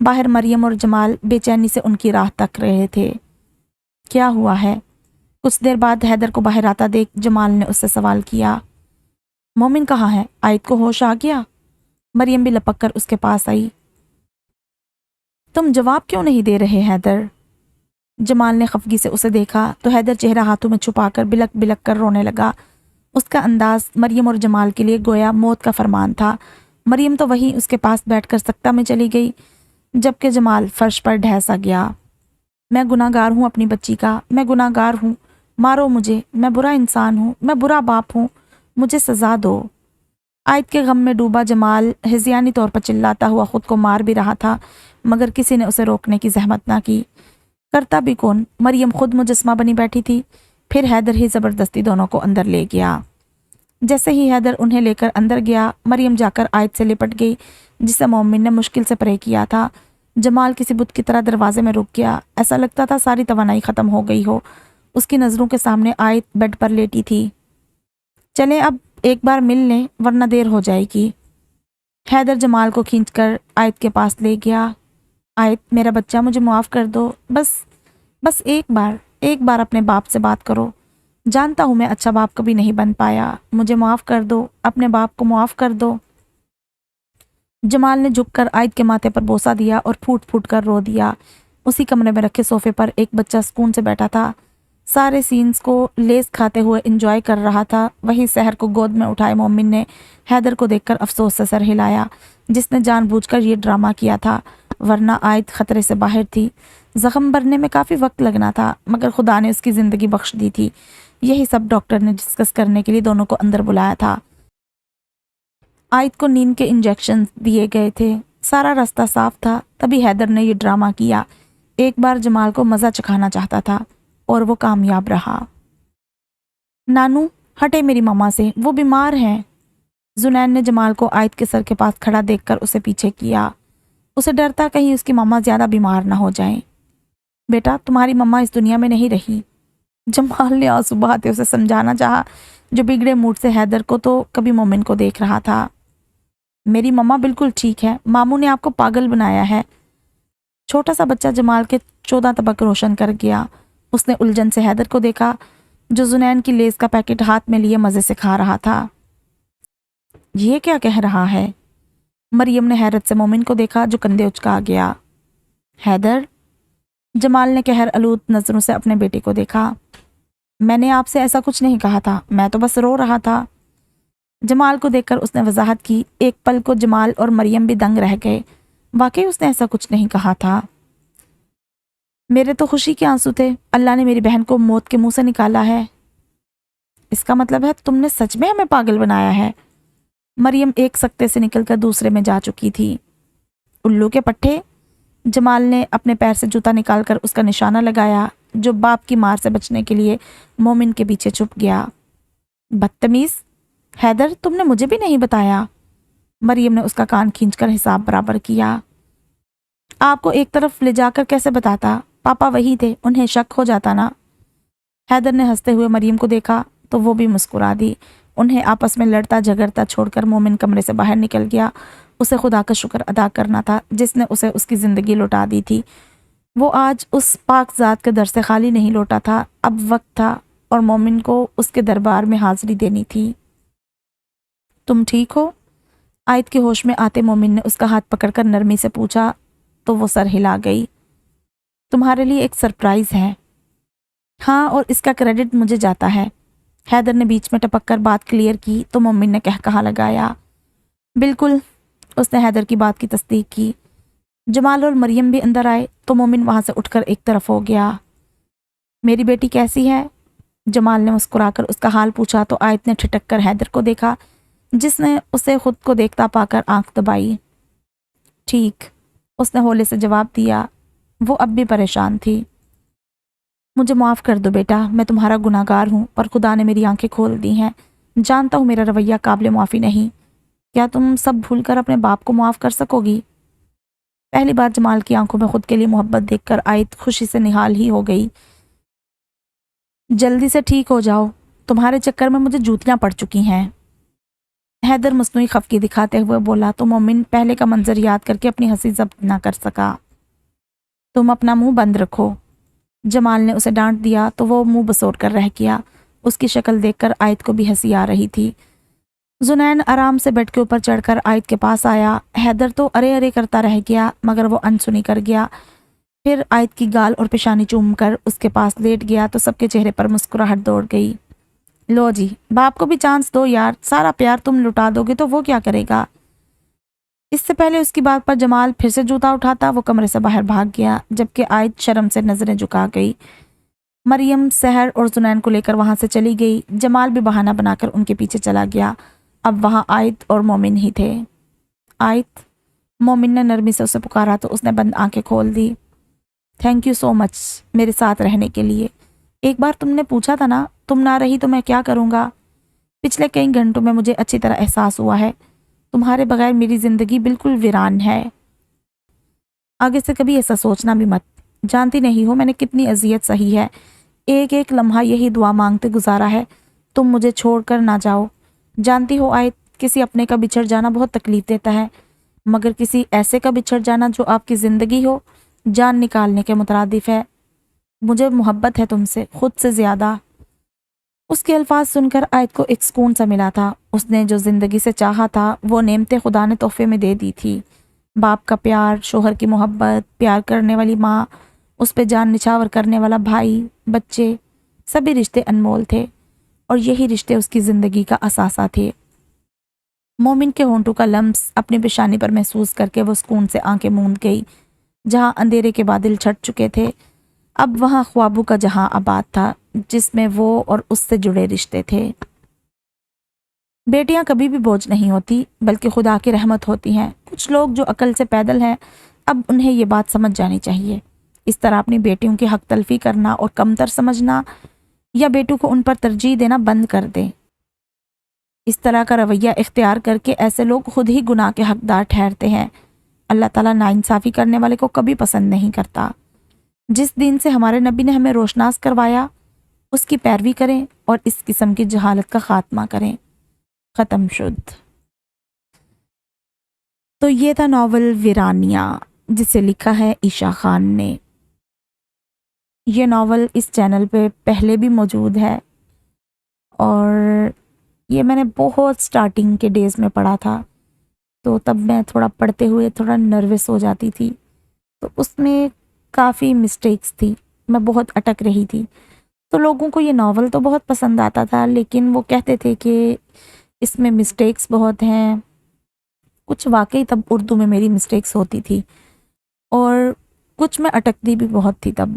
باہر مریم اور جمال بے چینی سے ان کی راہ تک رہے تھے۔ کیا ہوا ہے؟ کچھ دیر بعد حیدر کو باہر آتا دیکھ جمال نے اس سے سوال کیا۔ مومن کہاں ہے؟ عائد کو ہوش آ گیا؟ مریم بھی لپک کر اس کے پاس آئی۔ تم جواب کیوں نہیں دے رہے حیدر؟ جمال نے خفگی سے اسے دیکھا تو حیدر چہرہ ہاتھوں میں چھپا کر بلک بلک کر رونے لگا۔ اس کا انداز مریم اور جمال کے لیے گویا موت کا فرمان تھا۔ مریم تو وہیں اس کے پاس بیٹھ کر سکتہ میں چلی گئی، جبکہ جمال فرش پر ڈھہ سا گیا۔ میں گناہ گار ہوں اپنی بچی کا، میں گناہ گار ہوں، مارو مجھے، میں برا انسان ہوں، میں برا باپ ہوں، مجھے سزا دو۔ عائد کے غم میں ڈوبا جمال ہذیانی طور پر چلاتا ہوا خود کو مار بھی رہا تھا، مگر کسی نے اسے روکنے کی زحمت نہ کی۔ کرتا بھی کون؟ مریم خود مجسمہ بنی بیٹھی تھی۔ پھر حیدر ہی زبردستی دونوں کو اندر لے گیا۔ جیسے ہی حیدر انہیں لے کر اندر گیا، مریم جا کر عائد سے لپٹ گئی، جسے مومن نے مشکل سے پرے کیا تھا۔ جمال کسی بت کی طرح دروازے میں رک گیا، ایسا لگتا تھا ساری توانائی ختم ہو گئی ہو۔ اس کی نظروں کے سامنے عائد بیڈ پر لیٹی تھی۔ چلیں اب ایک بار مل لیں ورنہ دیر ہو جائے گی۔ حیدر جمال کو کھینچ کر عائد کے پاس لے گیا۔ عائد میرا بچہ، مجھے معاف کر دو، بس ایک بار اپنے باپ سے بات کرو۔ جانتا ہوں میں اچھا باپ کبھی نہیں بن پایا، مجھے معاف کر دو، اپنے باپ کو معاف کر دو۔ جمال نے جھک کر عائد کے ماتھے پر بوسہ دیا اور پھوٹ پھوٹ کر رو دیا۔ اسی کمرے میں رکھے صوفے پر ایک بچہ سکون سے بیٹھا تھا، سارے سینز کو لیز کھاتے ہوئے انجوائے کر رہا تھا۔ وہی سحر کو گود میں اٹھائے مومن نے حیدر کو دیکھ کر افسوس سے سر ہلایا، جس نے جان بوجھ کر یہ ڈرامہ کیا تھا، ورنہ عائد خطرے سے باہر تھی۔ زخم بھرنے میں کافی وقت لگنا تھا، مگر خدا نے اس کی زندگی بخش دی تھی۔ یہی سب ڈاکٹر نے ڈسکس کرنے کے لیے دونوں کو اندر بلایا تھا۔ عائد کو نیند کے انجیکشن دیے گئے تھے، سارا راستہ صاف تھا، تبھی حیدر نے یہ ڈرامہ کیا۔ ایک بار جمال کو مزہ چکھانا چاہتا تھا اور وہ کامیاب رہا۔ نانو ہٹے میری ماما سے، وہ بیمار ہیں۔ زنین نے جمال کو عائد کے سر کے پاس کھڑا دیکھ کر اسے پیچھے کیا۔ اسے ڈر تھا کہیں اس کی ماما زیادہ بیمار نہ ہو جائیں۔ بیٹا تمہاری ماما اس دنیا میں نہیں رہی۔ جمال نے آنسو بہاتے اسے سمجھانا چاہا، جو بگڑے موڈ سے حیدر کو تو کبھی مومن کو دیکھ رہا تھا۔ میری ماما بالکل ٹھیک ہے، ماموں نے آپ کو پاگل بنایا ہے۔ چھوٹا سا بچہ جمال کے 14 طبق روشن کر گیا۔ اس نے الجھن سے حیدر کو دیکھا، جو زنین کی لیز کا پیکٹ ہاتھ میں لیے مزے سے کھا رہا تھا۔ یہ کیا کہہ رہا ہے؟ مریم نے حیرت سے مومن کو دیکھا، جو کندھے اچکا گیا۔ حیدر؟ جمال نے قہر آلود نظروں سے اپنے بیٹے کو دیکھا۔ میں نے آپ سے ایسا کچھ نہیں کہا تھا، میں تو بس رو رہا تھا۔ جمال کو دیکھ کر اس نے وضاحت کی۔ ایک پل کو جمال اور مریم بھی دنگ رہ گئے، واقعی اس نے ایسا کچھ نہیں کہا تھا۔ میرے تو خوشی کے آنسو تھے، اللہ نے میری بہن کو موت کے منہ سے نکالا ہے۔ اس کا مطلب ہے تم نے سچ میں ہمیں پاگل بنایا ہے؟ مریم ایک سکتے سے نکل کر دوسرے میں جا چکی تھی۔ الو کے پٹھے! جمال نے اپنے پیر سے جوتا نکال کر اس کا نشانہ لگایا، جو باپ کی مار سے بچنے کے لیے مومن کے پیچھے چھپ گیا۔ بدتمیز! حیدر تم نے مجھے بھی نہیں بتایا۔ مریم نے اس کا کان کھینچ کر حساب برابر کیا۔ آپ کو ایک طرف لے جا کر کیسے بتاتا؟ پاپا وہی تھے، انہیں شک ہو جاتا نا۔ حیدر نے ہنستے ہوئے مریم کو دیکھا تو وہ بھی مسکرا دی۔ انہیں آپس میں لڑتا جھگڑتا چھوڑ کر مومن کمرے سے باہر نکل گیا۔ اسے خدا کا شکر ادا کرنا تھا جس نے اسے اس کی زندگی لوٹا دی تھی۔ وہ آج اس پاک ذات کے در سے خالی نہیں لوٹا تھا، اب وقت تھا اور مومن کو اس کے دربار میں حاضری دینی تھی۔ تم ٹھیک ہو؟ عائد کے ہوش میں آتے مومن نے اس کا ہاتھ پکڑ کر نرمی سے پوچھا تو وہ سر ہلا گئی۔ تمہارے لیے ایک سرپرائز ہے۔ ہاں، اور اس کا کریڈٹ مجھے جاتا ہے۔ حیدر نے بیچ میں ٹپک کر بات کلیئر کی تو مومن نے کہا لگایا۔ بالکل، اس نے حیدر کی بات کی تصدیق کی۔ جمال اور مریم بھی اندر آئے تو مومن وہاں سے اٹھ کر ایک طرف ہو گیا۔ میری بیٹی کیسی ہے؟ جمال نے مسکرا کر اس کا حال پوچھا تو عائد نے ٹھٹک کر حیدر کو دیکھا، جس نے اسے خود کو دیکھتا پا کر آنکھ دبائی۔ ٹھیک، اس نے ہولے سے جواب دیا۔ وہ اب بھی پریشان تھی۔ مجھے معاف کر دو بیٹا، میں تمہارا گناہ گار ہوں، پر خدا نے میری آنکھیں کھول دی ہیں۔ جانتا ہوں میرا رویہ قابل معافی نہیں۔ کیا تم سب بھول کر اپنے باپ کو معاف کر سکو گی؟ پہلی بار جمال کی آنکھوں میں خود کے لیے محبت دیکھ کر عائد خوشی سے نہال ہی ہو گئی۔ جلدی سے ٹھیک ہو جاؤ، تمہارے چکر میں مجھے جوتیاں پڑ چکی ہیں۔ حیدر مصنوعی خفگی دکھاتے ہوئے بولا تو مومن پہلے کا منظر یاد کر کے اپنی ہنسی ضبط نہ کر سکا۔ تم اپنا منہ بند رکھو۔ جمال نے اسے ڈانٹ دیا تو وہ منہ بسور کر رہ گیا۔ اس کی شکل دیکھ کر آیت کو بھی ہنسی آ رہی تھی۔ زنین آرام سے بیڈ کے اوپر چڑھ کر آیت کے پاس آیا۔ حیدر تو ارے ارے کرتا رہ گیا مگر وہ انسنی کر گیا۔ پھر آیت کی گال اور پیشانی چوم کر اس کے پاس لیٹ گیا تو سب کے چہرے پر مسکراہٹ دوڑ گئی۔ لو جی، باپ کو بھی چانس دو یار، سارا پیار تم لٹا دو گے تو وہ کیا کرے گا؟ اس سے پہلے اس کی بات پر جمال پھر سے جوتا اٹھاتا وہ کمرے سے باہر بھاگ گیا، جبکہ آیت شرم سے نظریں جھکا گئی۔ مریم، سحر اور زنین کو لے کر وہاں سے چلی گئی۔ جمال بھی بہانہ بنا کر ان کے پیچھے چلا گیا۔ اب وہاں آیت اور مومن ہی تھے۔ آیت، مومن نے نرمی سے اسے پکارا تو اس نے بند آنکھیں کھول دی۔ تھینک یو سو مچ میرے ساتھ رہنے کے لیے۔ ایک بار تم نے پوچھا تھا نا، تم نہ رہی تو میں کیا کروں گا؟ پچھلے کئی گھنٹوں میں مجھے اچھی طرح احساس ہوا ہے تمہارے بغیر میری زندگی بالکل ویران ہے۔ آگے سے کبھی ایسا سوچنا بھی مت۔ جانتی نہیں ہو میں نے کتنی اذیت سہی ہے، ایک ایک لمحہ یہی دعا مانگتے گزارا ہے تم مجھے چھوڑ کر نہ جاؤ۔ جانتی ہو آیت، کسی اپنے کا بچھڑ جانا بہت تکلیف دیتا ہے، مگر کسی ایسے کا بچھڑ جانا جو آپ کی زندگی ہو جان نکالنے کے مترادف ہے۔ مجھے محبت ہے تم سے، خود سے زیادہ۔ اس کے الفاظ سن کر آیت کو ایک سکون سا ملا تھا۔ اس نے جو زندگی سے چاہا تھا وہ نعمتیں خدا نے تحفے میں دے دی تھی۔ باپ کا پیار، شوہر کی محبت، پیار کرنے والی ماں، اس پہ جان نچھاور کرنے والا بھائی، بچے، سبھی رشتے انمول تھے اور یہی رشتے اس کی زندگی کا اثاثہ تھے۔ مومن کے ہونٹوں کا لمس اپنی پیشانی پر محسوس کر کے وہ سکون سے آنکھیں موند گئی۔ جہاں اندھیرے کے بادل چھٹ چکے تھے اب وہاں خوابوں کا جہاں آباد تھا جس میں وہ اور اس سے جڑے رشتے تھے۔ بیٹیاں کبھی بھی بوجھ نہیں ہوتی بلکہ خدا کی رحمت ہوتی ہیں۔ کچھ لوگ جو عقل سے پیدل ہیں اب انہیں یہ بات سمجھ جانی چاہیے۔ اس طرح اپنی بیٹیوں کی حق تلفی کرنا اور کمتر سمجھنا یا بیٹوں کو ان پر ترجیح دینا بند کر دیں۔ اس طرح کا رویہ اختیار کر کے ایسے لوگ خود ہی گناہ کے حقدار ٹھہرتے ہیں۔ اللہ تعالیٰ ناانصافی کرنے والے کو کبھی پسند نہیں کرتا۔ جس دین سے ہمارے نبی نے ہمیں روشناس کروایا اس کی پیروی کریں اور اس قسم کی جہالت کا خاتمہ کریں۔ ختم شد۔ تو یہ تھا ناول ویرانیہ جسے لکھا ہے عیشا خان نے۔ یہ ناول اس چینل پہ پہلے بھی موجود ہے اور یہ میں نے بہت سٹارٹنگ کے ڈیز میں پڑھا تھا تو تب میں تھوڑا پڑھتے ہوئے تھوڑا نروس ہو جاتی تھی تو اس میں کافی مسٹیکس تھی، میں بہت اٹک رہی تھی۔ تو لوگوں کو یہ ناول تو بہت پسند آتا تھا لیکن وہ کہتے تھے کہ اس میں مسٹیکس بہت ہیں۔ کچھ واقعی تب اردو میں میری مسٹیکس ہوتی تھی اور کچھ میں اٹکتی بھی بہت تھی تب۔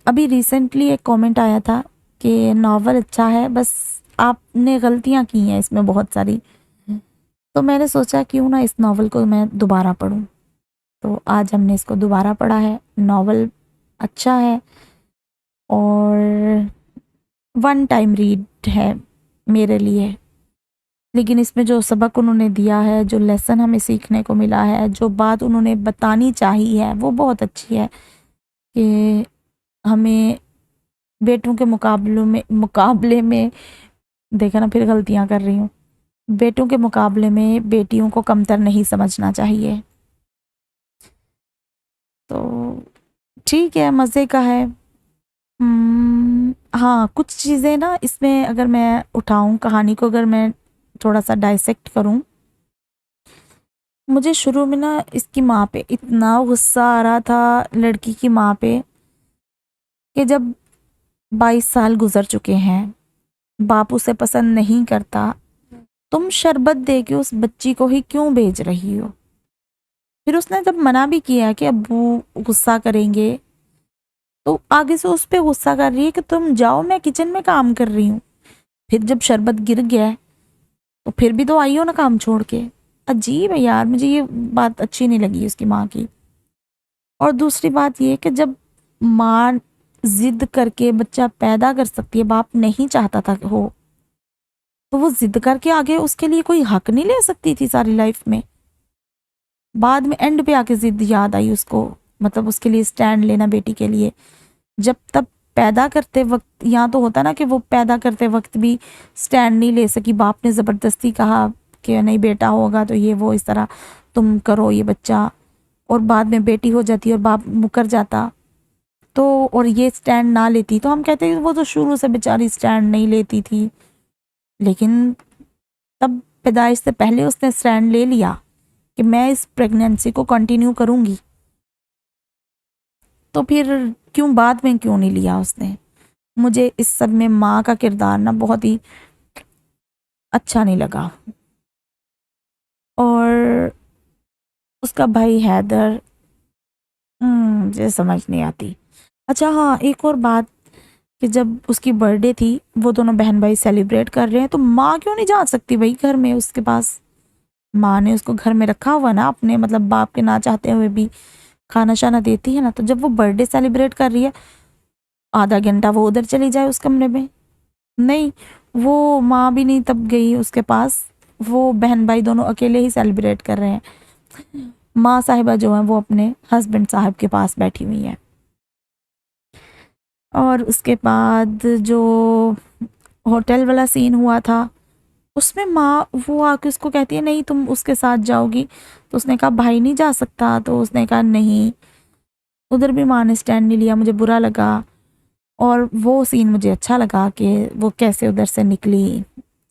ابھی ریسنٹلی ایک کامنٹ آیا تھا کہ ناول اچھا ہے بس آپ نے غلطیاں کی ہیں اس میں بہت ساری، تو میں نے سوچا کیوں نہ اس ناول کو میں دوبارہ پڑھوں، تو آج ہم نے اس کو دوبارہ پڑھا ہے۔ ناول اچھا ہے اور ون ٹائم ریڈ ہے میرے لیے، لیکن اس میں جو سبق انہوں نے دیا ہے، جو لیسن ہمیں سیکھنے کو ملا ہے، جو بات انہوں نے بتانی چاہی ہے وہ بہت اچھی ہے کہ ہمیں بیٹوں کے مقابلے میں دیکھا نا پھر غلطیاں کر رہی ہوں، بیٹوں کے مقابلے میں بیٹیوں کو کمتر نہیں سمجھنا چاہیے۔ تو ٹھیک ہے، مزے کا ہے۔ ہاں کچھ چیزیں نا اس میں اگر میں اٹھاؤں کہانی کو، اگر میں تھوڑا سا ڈائسیکٹ کروں، مجھے شروع میں نا اس کی ماں پہ اتنا غصہ آ رہا تھا، لڑکی کی ماں پہ، کہ جب 22 سال گزر چکے ہیں، باپ اسے پسند نہیں کرتا، تم شربت دے کے اس بچی کو ہی کیوں بھیج رہی ہو؟ پھر اس نے جب منع بھی کیا کہ ابو غصہ کریں گے تو آگے سے اس پہ غصہ کر رہی ہے کہ تم جاؤ میں کچن میں کام کر رہی ہوں۔ پھر جب شربت گر گیا تو پھر بھی تو آئی ہو نا کام چھوڑ کے۔ عجیب ہے یار، مجھے یہ بات اچھی نہیں لگی اس کی ماں کی۔ اور دوسری بات یہ کہ جب ماں ضد کر کے بچہ پیدا کر سکتی ہے، باپ نہیں چاہتا تھا کہ ہو، تو وہ ضد کر کے آگے اس کے لیے کوئی حق نہیں لے سکتی تھی ساری لائف میں؟ بعد میں اینڈ پہ آ کے ضد یاد آئی اس کو، مطلب اس کے لیے سٹینڈ لینا بیٹی کے لیے۔ جب تب پیدا کرتے وقت یہاں تو ہوتا نا کہ وہ پیدا کرتے وقت بھی سٹینڈ نہیں لے سکی، باپ نے زبردستی کہا کہ نہیں بیٹا ہوگا تو یہ وہ اس طرح تم کرو یہ بچہ، اور بعد میں بیٹی ہو جاتی اور باپ مکر جاتا تو اور یہ سٹینڈ نہ لیتی تو ہم کہتے ہیں وہ تو شروع سے بیچاری سٹینڈ نہیں لیتی تھی، لیکن تب پیدائش سے پہلے اس نے سٹینڈ لے لیا کہ میں اس پریگنینسی کو کنٹینیو کروں گی، تو پھر کیوں بعد میں کیوں نہیں لیا اس نے؟ مجھے اس سب میں ماں کا کردار نا بہت ہی اچھا نہیں لگا۔ اور اس کا بھائی حیدر مجھے سمجھ نہیں آتی۔ اچھا ہاں، ایک اور بات کہ جب اس کی برتھ ڈے تھی وہ دونوں بہن بھائی سیلیبریٹ کر رہے ہیں تو ماں کیوں نہیں جا سکتی بھائی گھر میں؟ اس کے پاس ماں نے اس کو گھر میں رکھا ہوا نا، اپنے مطلب باپ کے نہ چاہتے ہوئے بھی کھانا شانا دیتی ہے نا، تو جب وہ برتھ ڈے سیلیبریٹ کر رہی ہے آدھا گھنٹہ وہ ادھر چلی جائے اس کمرے میں، نہیں وہ ماں بھی نہیں تب گئی اس کے پاس، وہ بہن بھائی دونوں اکیلے ہی سیلیبریٹ کر رہے ہیں، ماں صاحبہ جو ہیں وہ اپنے ہسبینڈ صاحب کے پاس بیٹھی ہوئی ہیں۔ اور اس کے بعد جو ہوٹل والا سین ہوا تھا اس میں ماں وہ آ کے اس کو کہتی ہے نہیں تم اس کے ساتھ جاؤ گی، تو اس نے کہا بھائی نہیں جا سکتا، تو اس نے کہا نہیں، ادھر بھی ماں نے سٹینڈ نہیں لیا، مجھے برا لگا، اور وہ سین مجھے اچھا لگا کہ وہ کیسے ادھر سے نکلی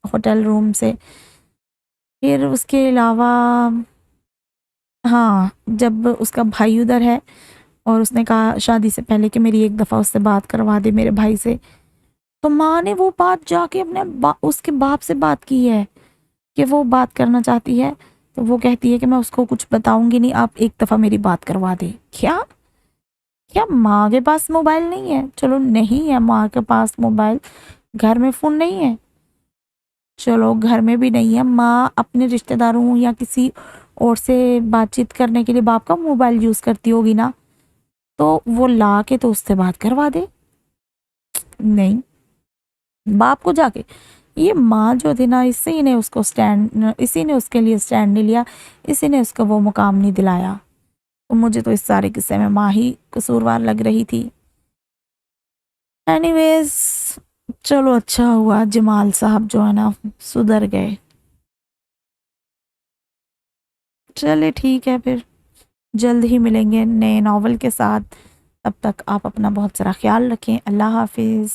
ہوٹل روم سے۔ پھر اس کے علاوہ ہاں، جب اس کا بھائی ادھر ہے اور اس نے کہا شادی سے پہلے کہ میری ایک دفعہ اس سے بات کروا دے میرے بھائی سے، تو ماں نے وہ بات جا کے اپنے اس کے باپ سے بات کی ہے کہ وہ بات کرنا چاہتی ہے، تو وہ کہتی ہے کہ میں اس کو کچھ بتاؤں گی نہیں، آپ ایک دفعہ میری بات کروا دے۔ کیا ماں کے پاس موبائل نہیں ہے؟ چلو نہیں ہے ماں کے پاس موبائل، گھر میں فون نہیں ہے، چلو گھر میں بھی نہیں ہے، ماں اپنے رشتہ داروں یا کسی اور سے بات چیت کرنے کے لیے باپ کا موبائل یوز کرتی ہوگی نا، تو وہ لا کے تو اس سے بات کروا دے، نہیں باپ کو جا کے، یہ ماں جو تھی نا اسی نے اس کو اسی نے اس کے لیے سٹینڈ نہیں لیا، اسی نے اس کو وہ مقام نہیں دلایا، تو مجھے تو اس سارے قصے میں ماں ہی قصوروار لگ رہی تھی۔ اینی ویز چلو اچھا ہوا جمال صاحب جو ہے نا سدھر گئے۔ چلے ٹھیک ہے، پھر جلد ہی ملیں گے نئے ناول کے ساتھ، تب تک آپ اپنا بہت سارا خیال رکھیں، اللہ حافظ۔